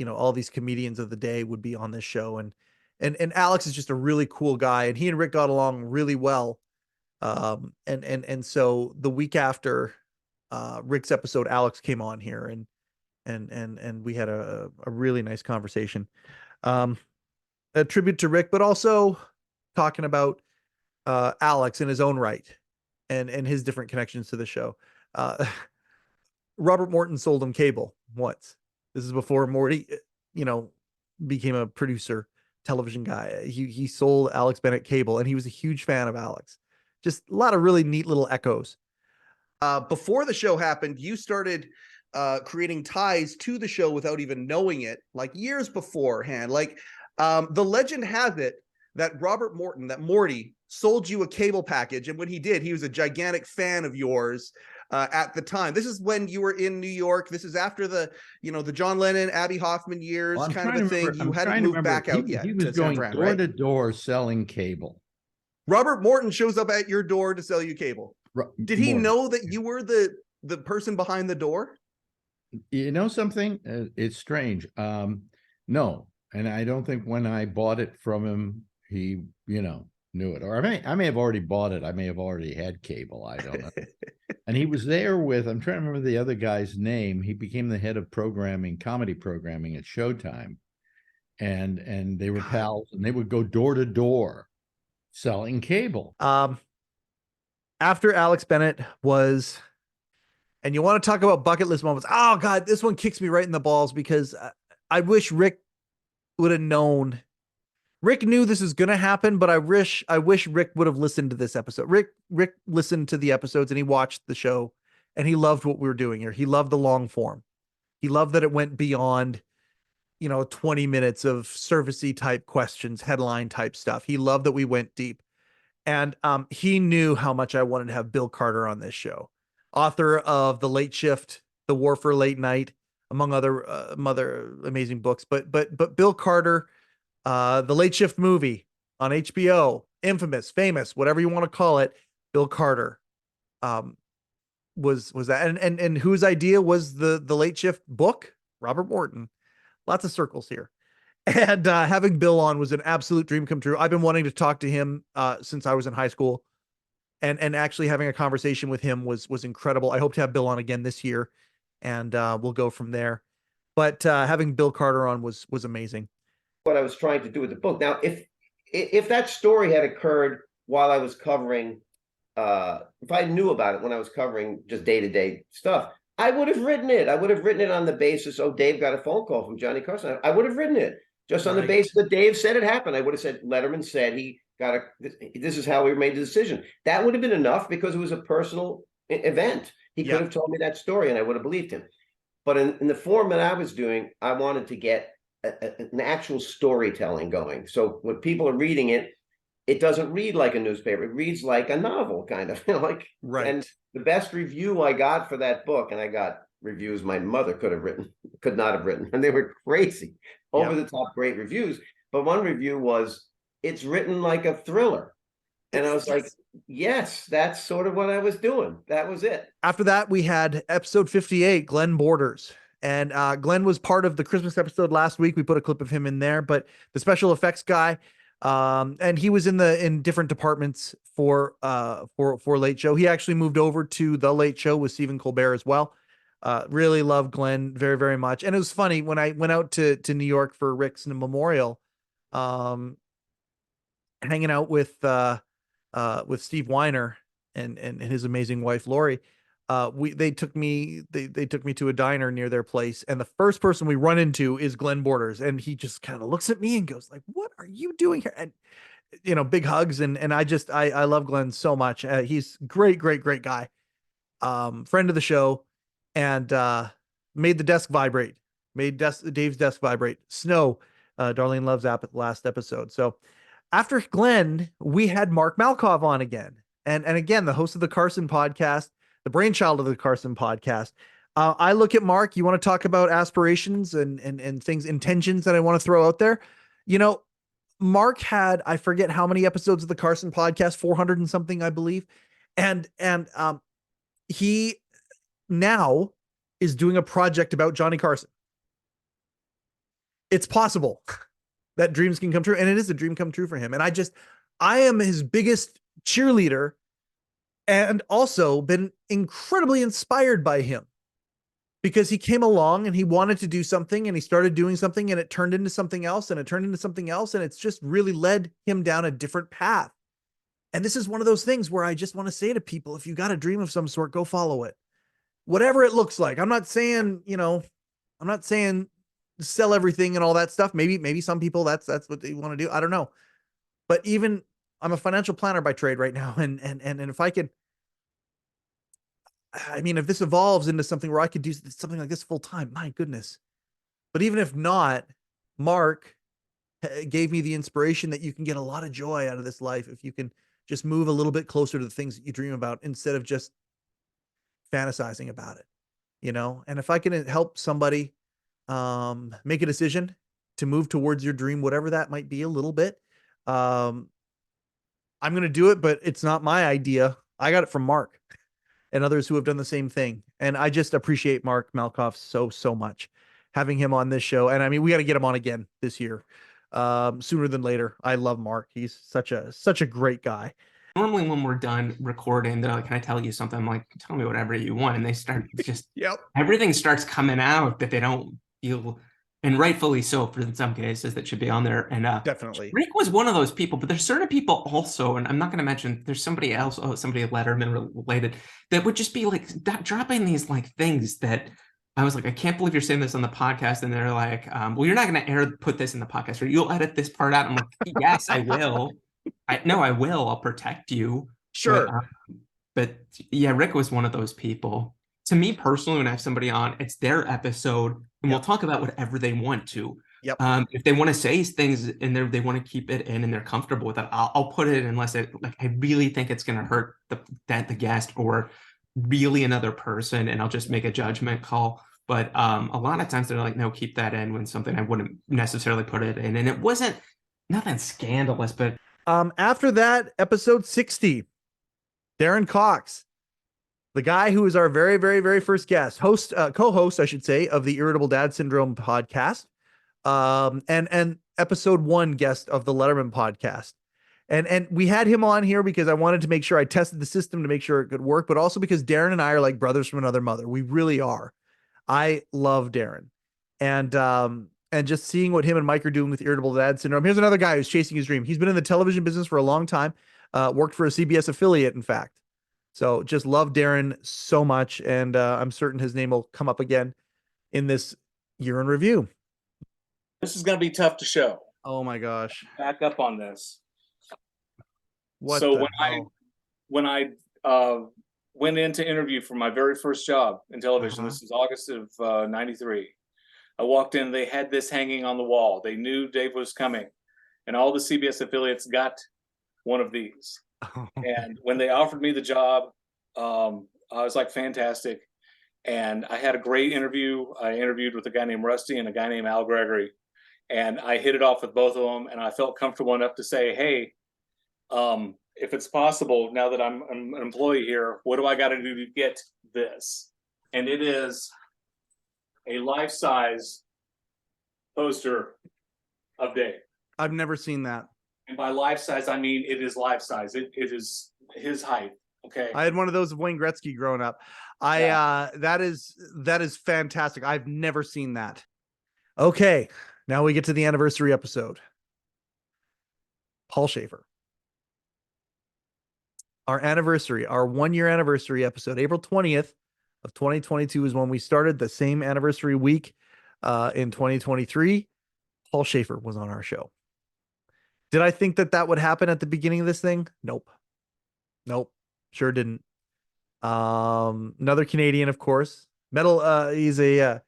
S2: all these comedians of the day would be on this show. And Alex is just a really cool guy, and he and Rick got along really well. And so the week after Rick's episode, Alex came on here, and we had a really nice conversation. A tribute to Rick, but also talking about Alex in his own right and his different connections to the show. Robert Morton sold him cable once. This is before Morty, became a producer, television guy. He sold Alex Bennett cable, and he was a huge fan of Alex. Just a lot of really neat little echoes. Before the show happened, you started creating ties to the show without even knowing it, like years beforehand. Like the legend has it that Morty sold you a cable package, and when he did, he was a gigantic fan of yours at the time. This is when you were in New York. This is after the John Lennon, Abby Hoffman years, kind of a thing. You hadn't moved back out yet.
S14: He was going door to door selling cable.
S2: Robert Morton shows up at your door to sell you cable. Did he know that you were the person behind the door?
S14: You know something? It's strange. No, and I don't think when I bought it from him, he knew it. Or I may have already bought it. I may have already had cable. I don't know. And he was there with, I'm trying to remember the other guy's name. He became the head of comedy programming at Showtime. And they were pals, and they would go door to door selling cable.
S2: After Alex Bennett was, and you want to talk about bucket list moments. Oh God, this one kicks me right in the balls, because I wish Rick would have known. Rick knew this was going to happen, but I wish Rick would have listened to this episode. Rick listened to the episodes, and he watched the show, and he loved what we were doing here. He loved the long form. He loved that it went beyond, 20 minutes of servicey type questions, headline type stuff. He loved that we went deep. And he knew how much I wanted to have Bill Carter on this show. Author of The Late Shift, The War for Late Night, among other amazing books. But Bill Carter, The Late Shift movie on HBO, infamous, famous, whatever you want to call it, Bill Carter. was that, and whose idea was the Late Shift book? Robert Morton. Lots of circles here. And having Bill on was an absolute dream come true. I've been wanting to talk to him since I was in high school, and actually having a conversation with him was incredible. I hope to have Bill on again this year, and we'll go from there. But having Bill Carter on was amazing.
S15: What I was trying to do with the book. Now, if that story had occurred while I was covering, if I knew about it when I was covering just day-to-day stuff, I would have written it. I would have written it on the basis, oh, Dave got a phone call from Johnny Carson. I would have written it just on the basis that Dave said it happened. I would have said, Letterman said he got this is how we made the decision. That would have been enough because it was a personal event. He could have told me that story and I would have believed him. But in the form that I was doing, I wanted to get an actual storytelling going. So when people are reading it, it doesn't read like a newspaper. It reads like a novel, kind of. Like, and the best review I got for that book, and I got reviews my mother could not have written, and they were crazy, over the top, great reviews. But one review was, it's written like a thriller. And I was like, yes, that's sort of what I was doing. That was it.
S2: After that, we had episode 58, Glenn Borders. And Glenn was part of the Christmas episode last week. We put a clip of him in there, but the special effects guy, and he was in different departments for Late Show. He actually moved over to The Late Show with Stephen Colbert as well. Really love Glenn very, very much. And it was funny when I went out to New York for Rick's memorial, hanging out with Steve Weiner and his amazing wife, Lori. They took me to a diner near their place, and the first person we run into is Glenn Borders, and he just kind of looks at me and goes like, "What are you doing here?" And big hugs, and I love Glenn so much. He's great guy, friend of the show, and made the desk vibrate, Dave's desk vibrate. Snow, Darlene loves that last episode. So after Glenn, we had Mark Malkoff on again, and again, the host of the Carson podcast, the brainchild of the Carson podcast. I look at Mark. You want to talk about aspirations and things, intentions that I want to throw out there. Mark had, I forget how many episodes of the Carson podcast, 400 and something, I believe. And he now is doing a project about Johnny Carson. It's possible that dreams can come true. And it is a dream come true for him. And I am his biggest cheerleader, and also been incredibly inspired by him, because he came along and he wanted to do something, and he started doing something, and it turned into something else, and it turned into something else. And it's just really led him down a different path. And this is one of those things where I just want to say to people, if you got a dream of some sort, go follow it, whatever it looks like. I'm not saying, sell everything and all that stuff. Maybe some people that's what they want to do. I don't know. But even I'm a financial planner by trade right now. And if I could, if this evolves into something where I could do something like this full time, my goodness. But even if not, Mark gave me the inspiration that you can get a lot of joy out of this life if you can just move a little bit closer to the things that you dream about instead of just fantasizing about it, and if I can help somebody make a decision to move towards your dream, whatever that might be, a little bit, I'm going to do it. But it's not my idea. I got it from Mark and others who have done the same thing. And I just appreciate Mark Malkoff so much, having him on this show. And we got to get him on again this year, sooner than later. I love Mark. He's such a great guy.
S16: Normally when we're done recording, they're like, "Can I tell you something?" I'm like, "Tell me whatever you want." And they start just, everything starts coming out that they don't feel, and rightfully so for in some cases, that should be on there. And
S2: definitely
S16: Rick was one of those people, but there's certain people also, and I'm not going to mention, there's somebody else, somebody Letterman related, that would just be like dropping these like things that I was like, "I can't believe you're saying this on the podcast." And they're like, "Well, you're not going to put this in the podcast, or you'll edit this part out." I'm like, "Yes, I will. I will. I'll protect you."
S2: Sure.
S16: But yeah, Rick was one of those people. To me personally, when I have somebody on, it's their episode, and we'll talk about whatever they want to.
S2: Yep.
S16: If they want to say things and they want to keep it in and they're comfortable with it, I'll put it, unless I really think it's going to hurt the guest or really another person, and I'll just make a judgment call. But a lot of times they're like, "No, keep that in," when something I wouldn't necessarily put it in. And it wasn't nothing scandalous, but
S2: after that, episode 60, Darren Cox. the guy who is our very, very, very first guest, host, co-host, I should say, of the Irritable Dad Syndrome podcast, and episode 1 guest of the Letterman podcast. And we had him on here because I wanted to make sure I tested the system to make sure it could work, but also because Darren and I are like brothers from another mother. We really are. I love Darren. And just seeing what him and Mike are doing with Irritable Dad Syndrome. Here's another guy who's chasing his dream. He's been in the television business for a long time, worked for a CBS affiliate, in fact. So just love Darren so much. And I'm certain his name will come up again in this year in review.
S17: This is going to be tough to show.
S2: Oh my gosh.
S17: Back up on this.
S2: What
S17: so
S2: the
S17: when I went in to interview for my very first job in television, this is August of '93. I walked in, they had this hanging on the wall. They knew Dave was coming, and all the CBS affiliates got one of these. And when they offered me the job, I was like, fantastic. And I had a great interview. I interviewed with a guy named Rusty and a guy named Al Gregory, and I hit it off with both of them. And I felt comfortable enough to say, hey, if it's possible, now that I'm an employee here, what do I got to do to get this? And it is a life-size poster of Dave.
S2: I've never seen that.
S17: And by life-size, I mean it is life-size. It is his height. Okay.
S2: I had one of those of Wayne Gretzky growing up. That is fantastic. I've never seen that. Okay, now we get to the anniversary episode. Paul Shaffer. Our anniversary, our 1-year anniversary episode, April 20th of 2022 is when we started. The same anniversary week in 2023, Paul Shaffer was on our show. Did I think that would happen at the beginning of this thing? Nope. Sure didn't. Another Canadian, of course. He's a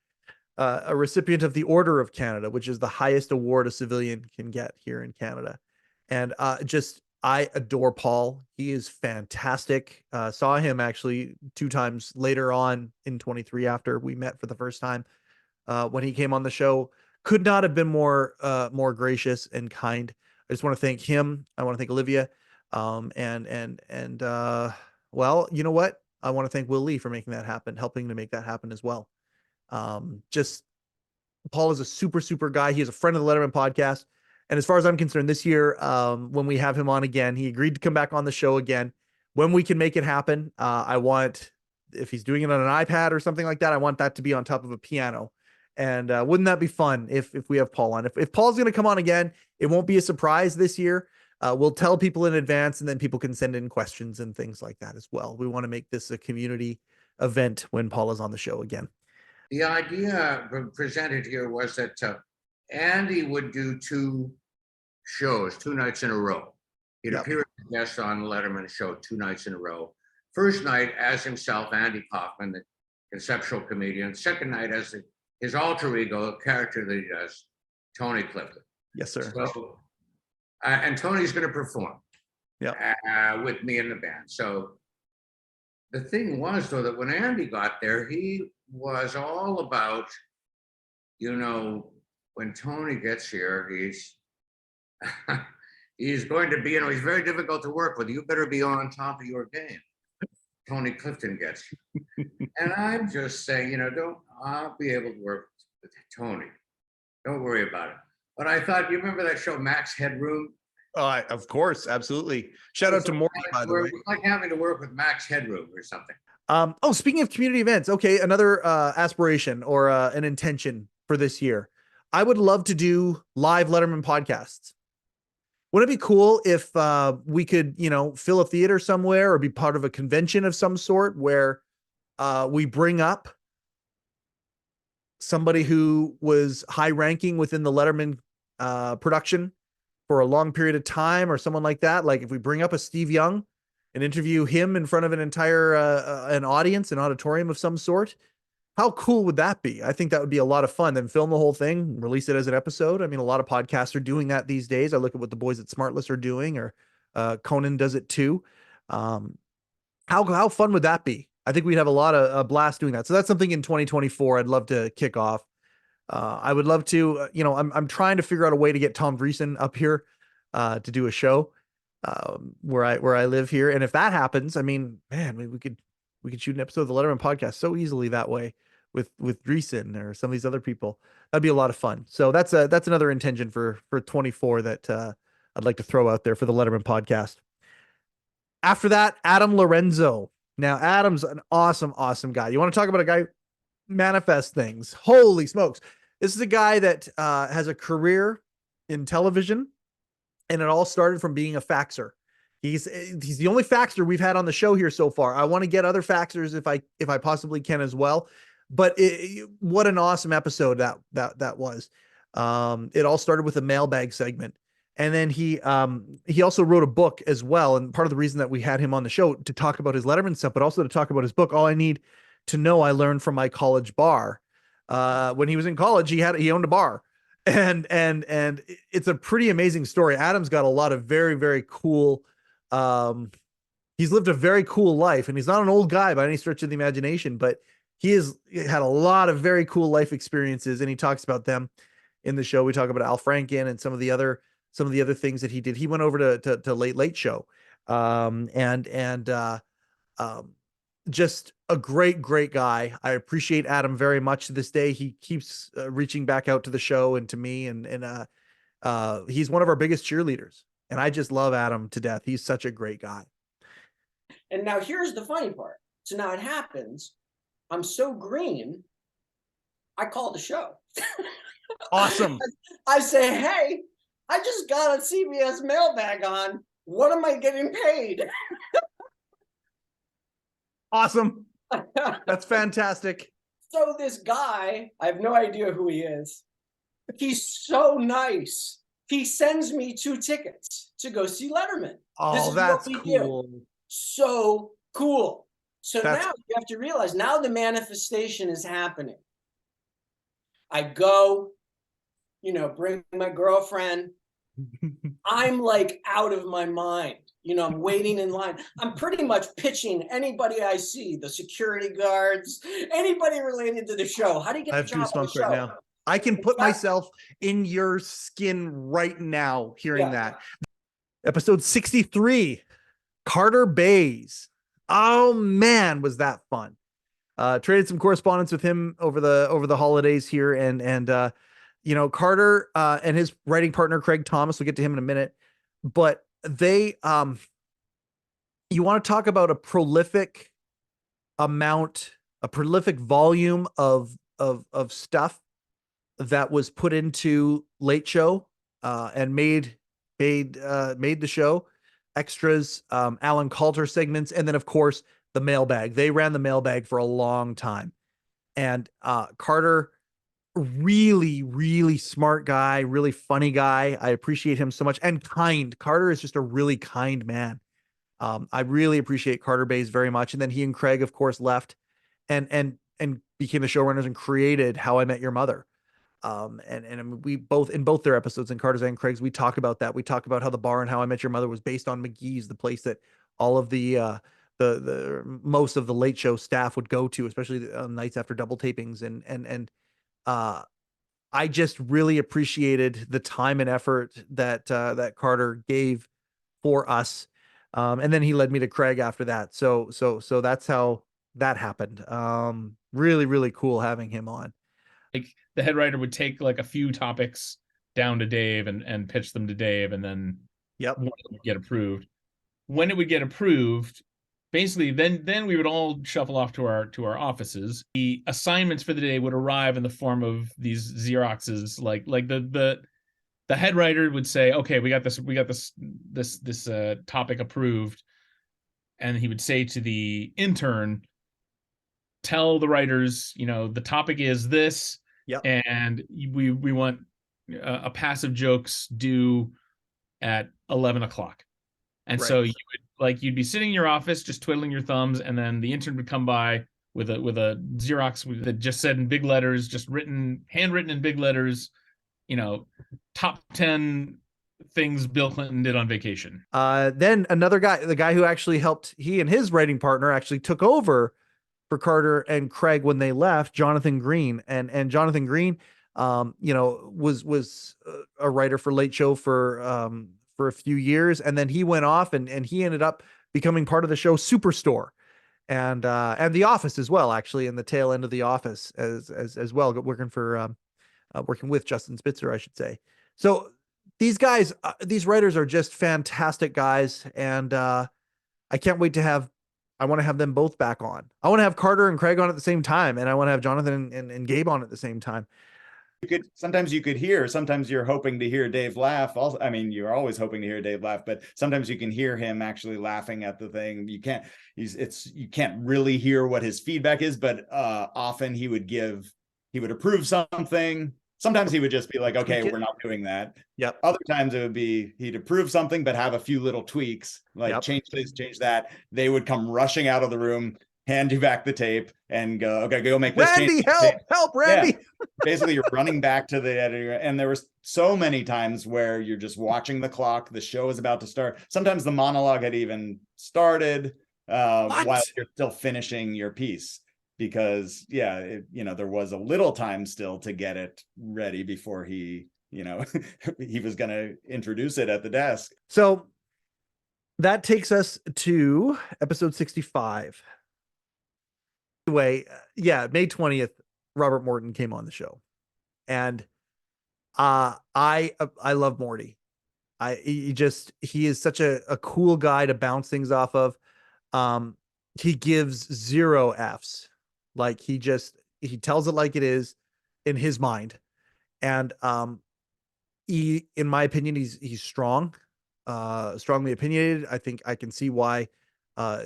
S2: recipient of the Order of Canada, which is the highest award a civilian can get here in Canada. And I adore Paul. He is fantastic. Saw him actually 2 times later on in 23 after we met for the first time. When he came on the show, could not have been more gracious and kind. I just want to thank him. I want to thank Olivia. Well, you know what? I want to thank Will Lee for making that happen, helping to make that happen as well. Just Paul is a super, super guy. He is a friend of the Letterman podcast. And as far as I'm concerned, this year, when we have him on again, he agreed to come back on the show again. When we can make it happen, I want, if he's doing it on an iPad or something like that, I want that to be on top of a piano. And wouldn't that be fun if we have Paul on? If Paul's going to come on again, it won't be a surprise this year. We'll tell people in advance, and then people can send in questions and things like that as well. We want to make this a community event when Paul is on the show again.
S18: The idea presented here was that Andy would do 2 shows, 2 nights in a row. He'd appear as a guest on the Letterman show 2 nights in a row. First night as himself, Andy Kaufman, the conceptual comedian. Second night as his alter ego, a character that he does, Tony Clifton.
S2: Yes, sir.
S18: So, and Tony's going to perform with me in the band. So the thing was, though, that when Andy got there, he was all about, when Tony gets here, he's going to be, he's very difficult to work with. You better be on top of your game. Tony Clifton gets here. And I'm just saying, I'll be able to work with Tony. Don't worry about it. But I thought, you remember that show, Max Headroom?
S2: Of course, absolutely. Shout out to Morty, by the way.
S18: It's like having to work with Max Headroom or something.
S2: Speaking of community events, okay, another aspiration or an intention for this year. I would love to do live Letterman podcasts. Wouldn't it be cool if we could, fill a theater somewhere or be part of a convention of some sort where we bring up somebody who was high ranking within the Letterman production for a long period of time or someone like that? Like if we bring up a Steve Young and interview him in front of an entire an audience, an auditorium of some sort. How cool would that be? I think that would be a lot of fun. Then film the whole thing, release it as an episode. I mean, a lot of podcasts are doing that these days. I look at what the boys at Smartless are doing, or Conan does it too. How fun would that be? I think we'd have a lot of a blast doing that. So that's something in 2024 I'd love to kick off. I would love to, I'm trying to figure out a way to get Tom Vreeson up here to do a show where I live here. And if that happens, I mean, man, we could we could shoot an episode of the Letterman podcast so easily that way with Dreesen or some of these other people. That'd be a lot of fun. So that's another intention for 24 that I'd like to throw out there for the Letterman podcast. After that, Adam Lorenzo. Now, Adam's an awesome guy. You want to talk about a guy who manifests things? Holy smokes. This is a guy that has a career in television, and it all started from being a faxer. He's the only faxer we've had on the show here so far. I want to get other faxers if I possibly can as well. But what an awesome episode that was. It all started with a mailbag segment. And then he also wrote a book as well. And part of the reason that we had him on the show to talk about his Letterman stuff, but also to talk about his book, All I Need to Know I Learned from My College Bar. When he was in college, he owned a bar. And it's a pretty amazing story. Adam's got a lot of very, very cool. He's lived a very cool life, and he's not an old guy by any stretch of the imagination, but he has had a lot of very cool life experiences, and he talks about them in the show. We talk about Al Franken and some of the other things that he did. He went over to Late Show, just a great guy. I appreciate Adam very much to this day. He keeps reaching back out to the show and to me, and he's one of our biggest cheerleaders, and I just love Adam to death. He's such a great guy.
S19: And now here's the funny part. So now it happens. I'm so green, I call the show.
S2: Awesome.
S19: I say, hey, I just got a CBS mailbag on. What am I getting paid?
S2: Awesome. That's fantastic.
S19: So this guy, I have no idea who he is. He's so nice. He sends me 2 tickets to go see Letterman.
S2: Oh, that's cool.
S19: So cool. So
S2: That's-
S19: now you have to realize now the manifestation is happening. I go, bring my girlfriend. I'm like out of my mind. I'm waiting in line. I'm pretty much pitching anybody I see, the security guards, anybody related to the show. How do you get
S2: I
S19: the
S2: have
S19: job on the
S2: goosebumps
S19: show?
S2: right now. I can put myself in your skin right now hearing that. Episode 63, Carter Bays. Oh man, was that fun. Traded some correspondence with him over the holidays here, and Carter and his writing partner Craig Thomas, we'll get to him in a minute, but they you want to talk about a prolific volume of stuff that was put into Late Show and made the show. Extras, Alan Coulter segments, and then of course the mailbag. They ran the mailbag for a long time. And Carter, really smart guy, really funny guy. I appreciate him so much, and kind. Carter is just a really kind man. I really appreciate Carter Bays very much. And then he and Craig, of course, left and became the showrunners and created How I Met Your Mother. And we both, in both their episodes, in Carter's and Craig's, we talk about that. We talk about how the bar and How I Met Your Mother was based on McGee's, the place that all of the most of the Late Show staff would go to, especially on nights after double tapings. And I just really appreciated the time and effort that Carter gave for us. And then he led me to Craig after that. So that's how that happened. Really cool having him on.
S20: Like the head writer would take like a few topics down to Dave and pitch them to Dave, and then one of them would get approved. When it would get approved, basically then we would all shuffle off to our offices. The assignments for the day would arrive in the form of these Xeroxes. Like the head writer would say, okay, we got this topic approved, and he would say to the intern, tell the writers, the topic is this, and we want a passive jokes due at 11 o'clock. And so you'd be sitting in your office just twiddling your thumbs, and then the intern would come by with a Xerox that just said in big letters, just handwritten in big letters, top 10 things Bill Clinton did on vacation.
S2: Then another guy, the guy who actually helped, he and his writing partner actually took over for Carter and Craig when they left, Jonathan Green. And Jonathan Green, was a writer for Late Show for a few years. And then he went off and he ended up becoming part of the show Superstore. and The Office as well, actually, in the tail end of The Office as well, working for working with Justin Spitzer, I should say. So these guys, these writers are just fantastic guys, and I can't wait to have. I want to have them both back on. I want to have Carter and Craig on at the same time, and I want to have Jonathan and Gabe on at the same time.
S21: Sometimes you're hoping to hear Dave laugh. Also, I mean, you're always hoping to hear Dave laugh, but sometimes you can hear him actually laughing at the thing. You can't really hear what his feedback is, but often he would approve something. Sometimes he would just be like, okay, we're not doing that.
S2: Yep.
S21: Other times it would be, he'd approve something, but have a few little tweaks, like change this, change that. They would come rushing out of the room, hand you back the tape, and go, okay, go make this
S2: Randy,
S21: change.
S2: help, Randy.
S21: Yeah. Basically, you're running back to the editor. And there was so many times where you're just watching the clock. The show is about to start. Sometimes the monologue had even started while you're still finishing your piece. Because there was a little time still to get it ready before he he was going to introduce it at the desk.
S2: So that takes us to episode 65. Anyway, May 20th, Robert Morton came on the show, and I love Morty. He is such a cool guy to bounce things off of. He gives 0 Fs. Like he tells it like it is in his mind. And in my opinion, he's strong, strongly opinionated. I think I can see why a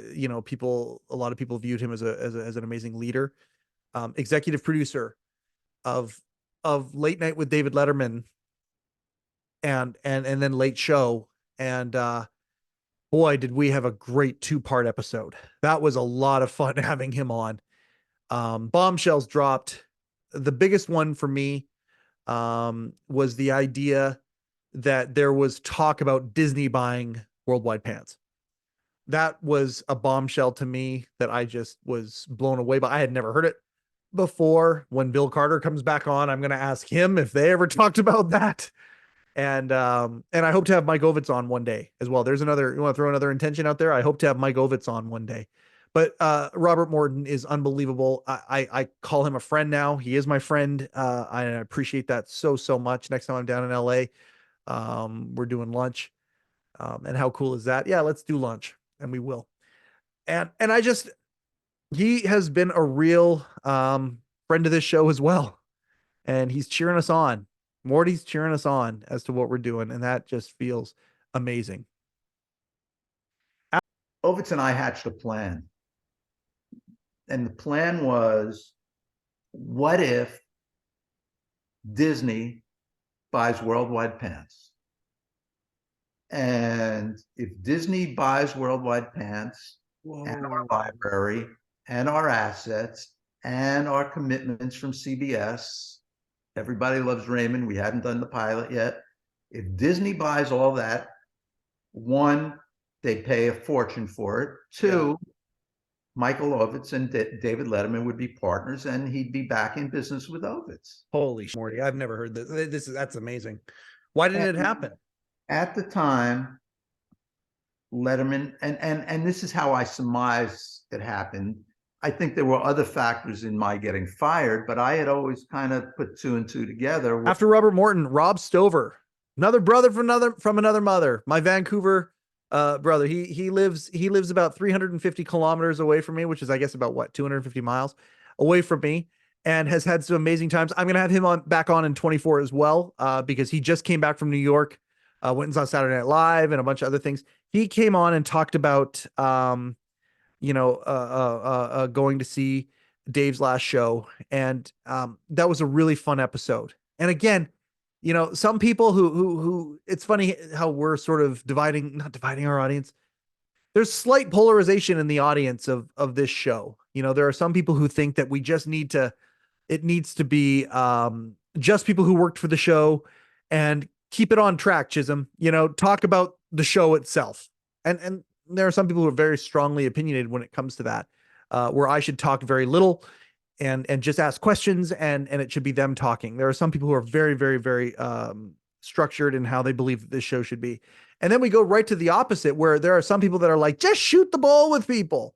S2: lot of people viewed him as an amazing leader. Executive producer of Late Night with David Letterman and then Late Show. And boy, did we have a great 2-part episode. That was a lot of fun having him on. Bombshells dropped. The biggest one for me was the idea that there was talk about Disney buying Worldwide Pants. That was a bombshell to me that I just was blown away by. I had never heard it before. When Bill Carter comes back on, I'm going to ask him if they ever talked about that. And I hope to have Mike Ovitz on one day as well. You want to throw another intention out there? I hope to have Mike Ovitz on one day. But Robert Morton is unbelievable. I call him a friend now. He is my friend. I appreciate that so much. Next time I'm down in LA, we're doing lunch. And how cool is that? Yeah, let's do lunch, and we will. And he has been a real friend of this show as well. And he's cheering us on. Morty's cheering us on as to what we're doing, and that just feels amazing.
S14: Ovitz and I hatched a plan. And the plan was, what if Disney buys Worldwide Pants? And if Disney buys Worldwide Pants and our library and our assets and our commitments from CBS, Everybody Loves Raymond, we hadn't done the pilot yet. If Disney buys all that, 1, they pay a fortune for it. 2, Michael Ovitz and David Letterman would be partners, and he'd be back in business with Ovitz.
S2: Holy Morty, I've never heard this. That's amazing. Why didn't it happen?
S14: At the time, Letterman, and this is how I surmise it happened. I think there were other factors in my getting fired, but I had always kind of put 2 and 2 together.
S2: After Robert Morton, Rob Stover, another brother from another mother, my Vancouver brother. He lives about 350 kilometers away from me, which is, I guess, about 250 miles away from me, and has had some amazing times. I'm going to have him back on in 24 as well, because he just came back from New York, went and saw Saturday Night Live and a bunch of other things. He came on and talked about, going to see Dave's last show. And that was a really fun episode. And again, some people who it's funny how we're sort of not dividing our audience. There's slight polarization in the audience of this show. There are some people who think that it needs to be just people who worked for the show, and keep it on track, Chisholm, talk about the show itself. And there are some people who are very strongly opinionated when it comes to that, where I should talk very little and just ask questions, and it should be them talking. There are some people who are very, very, very structured in how they believe that this show should be. And then we go right to the opposite, where there are some people that are like, just shoot the ball with people.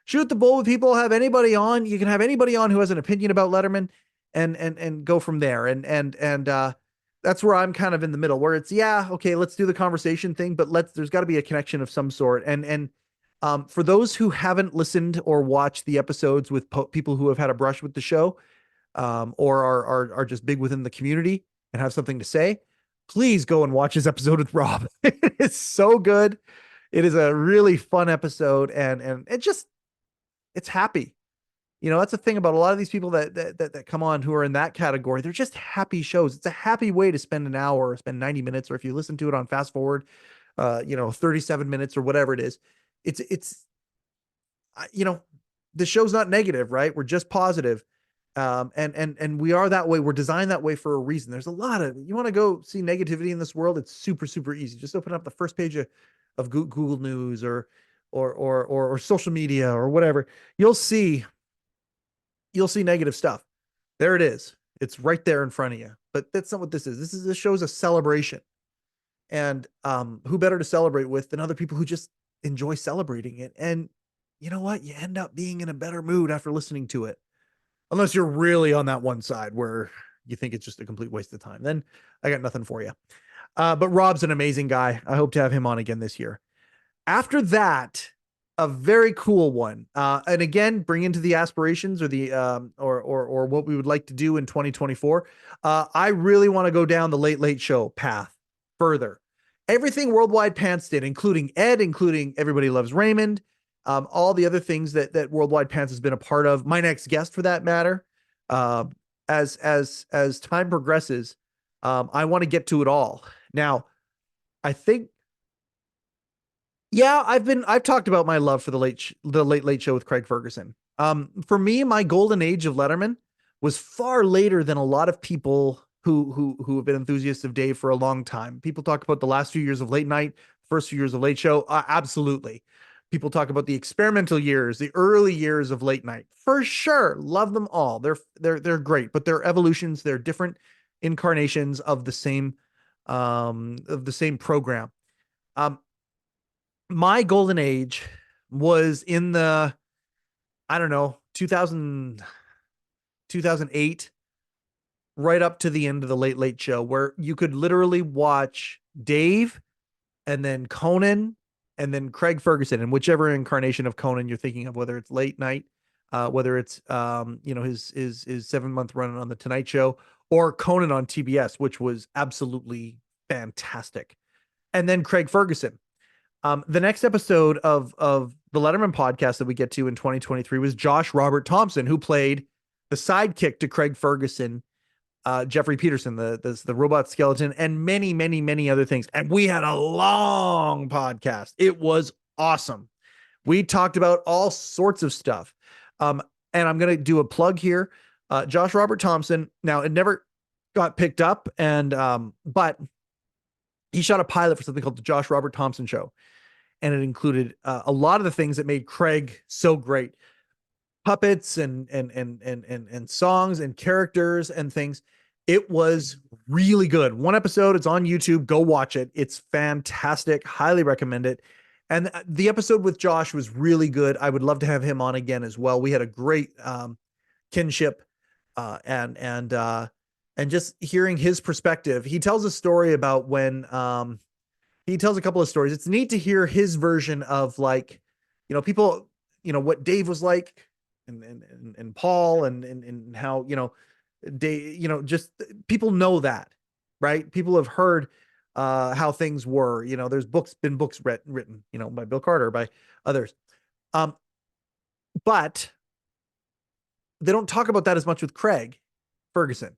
S2: shoot the bull with people, have anybody on. You can have anybody on who has an opinion about Letterman and go from there. And that's where I'm kind of in the middle, where it's, yeah, okay, let's do the conversation thing, but there's got to be a connection of some sort. And for those who haven't listened or watched the episodes with people who have had a brush with the show, or are just big within the community and have something to say, please go and watch his episode with Rob. It's so good. It is a really fun episode, and it's happy. That's the thing about a lot of these people that come on who are in that category. They're just happy shows. It's a happy way to spend an hour or spend 90 minutes, or if you listen to it on fast forward, 37 minutes or whatever it is. It's the show's not negative, right? We're just positive. And we are that way. We're designed that way for a reason. There's a lot of, you want to go see negativity in this world. It's super, super easy. Just open up the first page of Google News or social media or whatever. You'll see negative stuff. There it is. It's right there in front of you. But that's not what this is. This show's a celebration. And who better to celebrate with than other people who just enjoy celebrating it? And you know what? You end up being in a better mood after listening to it. Unless you're really on that one side where you think it's just a complete waste of time. Then I got nothing for you. But Rob's an amazing guy. I hope to have him on again this year. After that, a very cool one. And again, bring into the aspirations or the or what we would like to do in 2024. I really want to go down the Late Late Show path further. Everything Worldwide Pants did, including Ed, including Everybody Loves Raymond, all the other things that Worldwide Pants has been a part of. My next guest, for that matter, as time progresses, I want to get to it all. Now, I think, yeah, I've talked about my love for the Late Late Show with Craig Ferguson. For me, my golden age of Letterman was far later than a lot of people who have been enthusiasts of Dave for a long time. People talk about the last few years of Late Night, first few years of Late Show. Absolutely. People talk about the experimental years, the early years of Late Night. For sure, love them all. They're great, but they're evolutions. They're different incarnations of the same program. My golden age was in the, I don't know, 2008, right up to the end of the Late Late Show, where you could literally watch Dave and then Conan and then Craig Ferguson, and whichever incarnation of Conan you're thinking of, whether it's Late Night, whether it's his 7-month run on the Tonight Show, or Conan on TBS, which was absolutely fantastic. And then Craig Ferguson. The next episode of the Letterman podcast that we get to in 2023 was Josh Robert Thompson, who played the sidekick to Craig Ferguson, Jeffrey Peterson, the robot skeleton, and many, many, many other things. And we had a long podcast. It was awesome. We talked about all sorts of stuff. And I'm going to do a plug here. Josh Robert Thompson. Now, it never got picked up, but he shot a pilot for something called the Josh Robert Thompson Show. And it included a lot of the things that made Craig so great. Puppets and songs and characters and things. It was really good. One episode, it's on YouTube. Go watch it. It's fantastic. Highly recommend it. And the episode with Josh was really good. I would love to have him on again as well. We had a great kinship and just hearing his perspective. He tells a story about when he tells a couple of stories. It's neat to hear his version of, like, people, what Dave was like and Paul and how, Dave, just people know that, right? People have heard how things were, there's been books written, by Bill Carter, by others. But they don't talk about that as much with Craig Ferguson.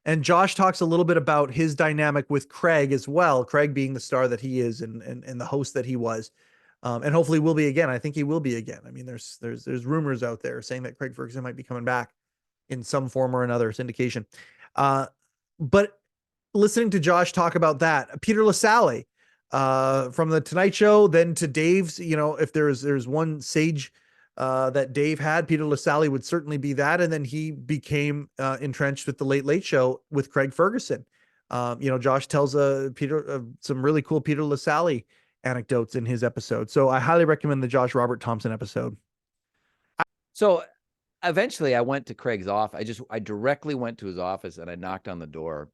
S2: And Josh talks a little bit about his dynamic with Craig as well. Craig being the star that he is and the host that he was, and hopefully will be again. I think he will be again. I mean, there's rumors out there saying that Craig Ferguson might be coming back in some form or another, syndication. But listening to Josh talk about that, Peter LaSalle from the Tonight Show, then to Dave's, if there's one sage that Dave had, Peter LaSalle would certainly be that. And then he became entrenched with the Late Late Show with Craig Ferguson. Josh tells Peter some really cool Peter LaSalle anecdotes in his episode. So I highly recommend the Josh Robert Thompson episode.
S1: So eventually I went to Craig's office. I directly went to his office and I knocked on the door,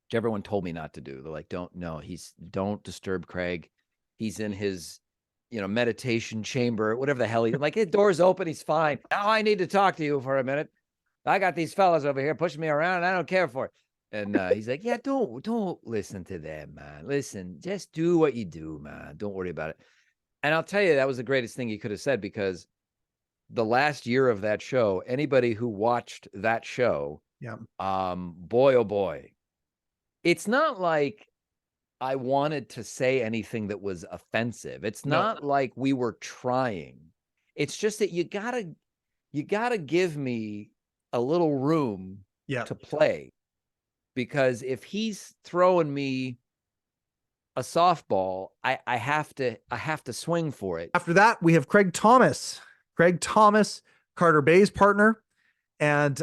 S1: which everyone told me not to do. They're like, don't disturb Craig. He's in his, meditation chamber, whatever the hell. Like, the door's open. He's fine. Now I need to talk to you for a minute. I got these fellas over here pushing me around and I don't care for it. And he's like, yeah, don't listen to them, man. Listen, just do what you do, man. Don't worry about it. And I'll tell you, that was the greatest thing he could have said, because the last year of that show, anybody who watched that show, boy, oh boy, it's not like I wanted to say anything that was offensive. It's not like we were trying. It's just that you gotta give me a little room to play, because if he's throwing me a softball, I have to swing for it.
S2: After that, we have Craig Thomas, Carter Bay's partner. And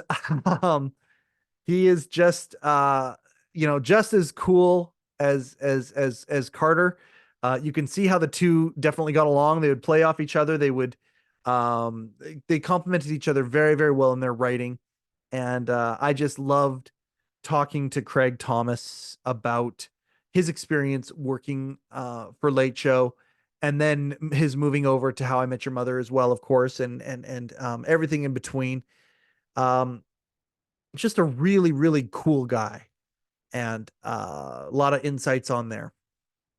S2: he is just, just as cool as Carter. You can see how the two definitely got along. They would play off each other. They would, they complemented each other very, very well in their writing. And I just loved talking to Craig Thomas about his experience working for Late Show, and then his moving over to How I Met Your Mother as well, of course, and everything in between. Just a really, really cool guy, and a lot of insights on there.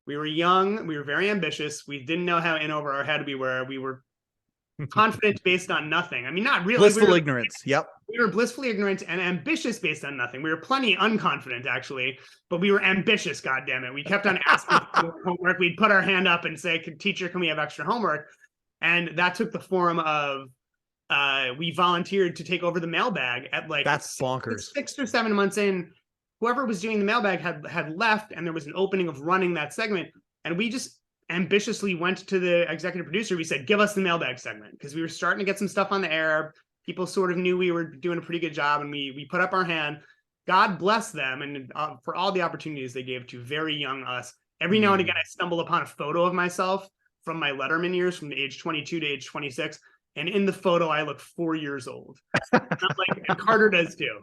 S22: We were young. We were very ambitious. We didn't know how in over our head we were. We were confident based on nothing. I mean, not really.
S2: Blissful ignorance. Yep.
S22: We were blissfully ignorant and ambitious based on nothing. We were plenty unconfident, actually, but we were ambitious, goddammit. We kept on asking for homework. We'd put our hand up and say, teacher, can we have extra homework? And that took the form of we volunteered to take over the mailbag at
S2: that's bonkers.
S22: 6 or 7 months in. Whoever was doing the mailbag had left, and there was an opening of running that segment. And we just ambitiously went to the executive producer. We said, give us the mailbag segment, because we were starting to get some stuff on the air. People sort of knew we were doing a pretty good job, and we put up our hand. God bless them, and for all the opportunities they gave to very young us. Every now and again, I stumble upon a photo of myself from my Letterman years, from age 22 to age 26. And in the photo, I look 4 years old. And Carter does too.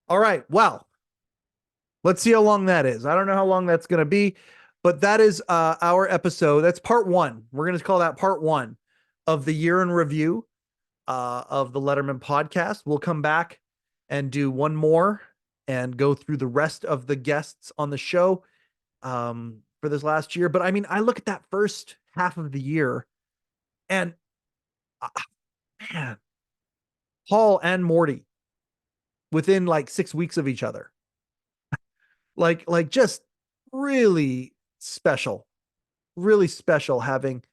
S2: All right. Well, let's see how long that is. I don't know how long that's going to be, but that is our episode. That's part one. We're going to call that part one of the year in review of the Letterman podcast. We'll come back and do one more and go through the rest of the guests on the show for this last year. But I mean, I look at that first half of the year and man, Paul and Morty within like 6 weeks of each other, like just really special having,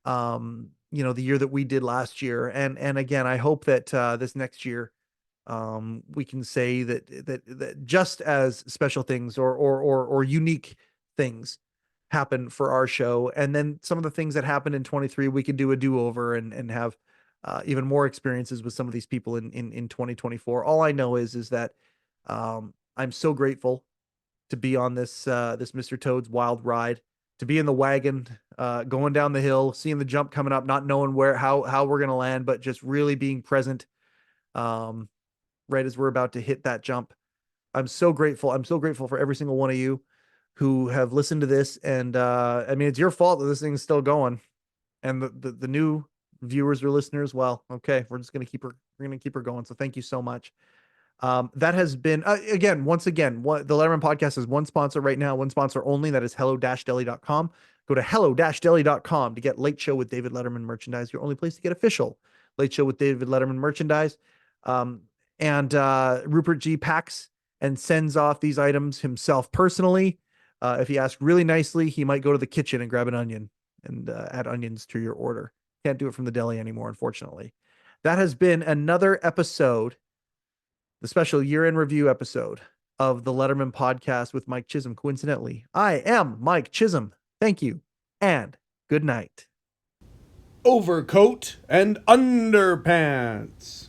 S2: the year that we did last year. And again, I hope that this next year we can say that just as special things or unique things happen for our show. And then some of the things that happened in 23, we can do a do-over and have even more experiences with some of these people in 2024. All I know is that I'm so grateful to be on this Mr. Toad's wild ride, to be in the wagon, going down the hill, seeing the jump coming up, not knowing how we're going to land, but just really being present right as we're about to hit that jump. I'm so grateful. I'm so grateful for every single one of you who have listened to this. And I mean, it's your fault that this thing's still going. And the new viewers or listeners, well, okay, we're going to keep her going. So thank you so much. That has been, once again, the Letterman podcast has one sponsor right now, one sponsor only. That is hello-deli.com. Go to hello-deli.com to get Late Show with David Letterman merchandise, your only place to get official Late Show with David Letterman merchandise. And Rupert G packs and sends off these items himself personally. If he asks really nicely, he might go to the kitchen and grab an onion and add onions to your order. Can't do it from the deli anymore, unfortunately. That has been another episode, the special year-end review episode of the Letterman podcast with Mike Chisholm. Coincidentally, I am Mike Chisholm. Thank you, and good night.
S21: Overcoat and underpants.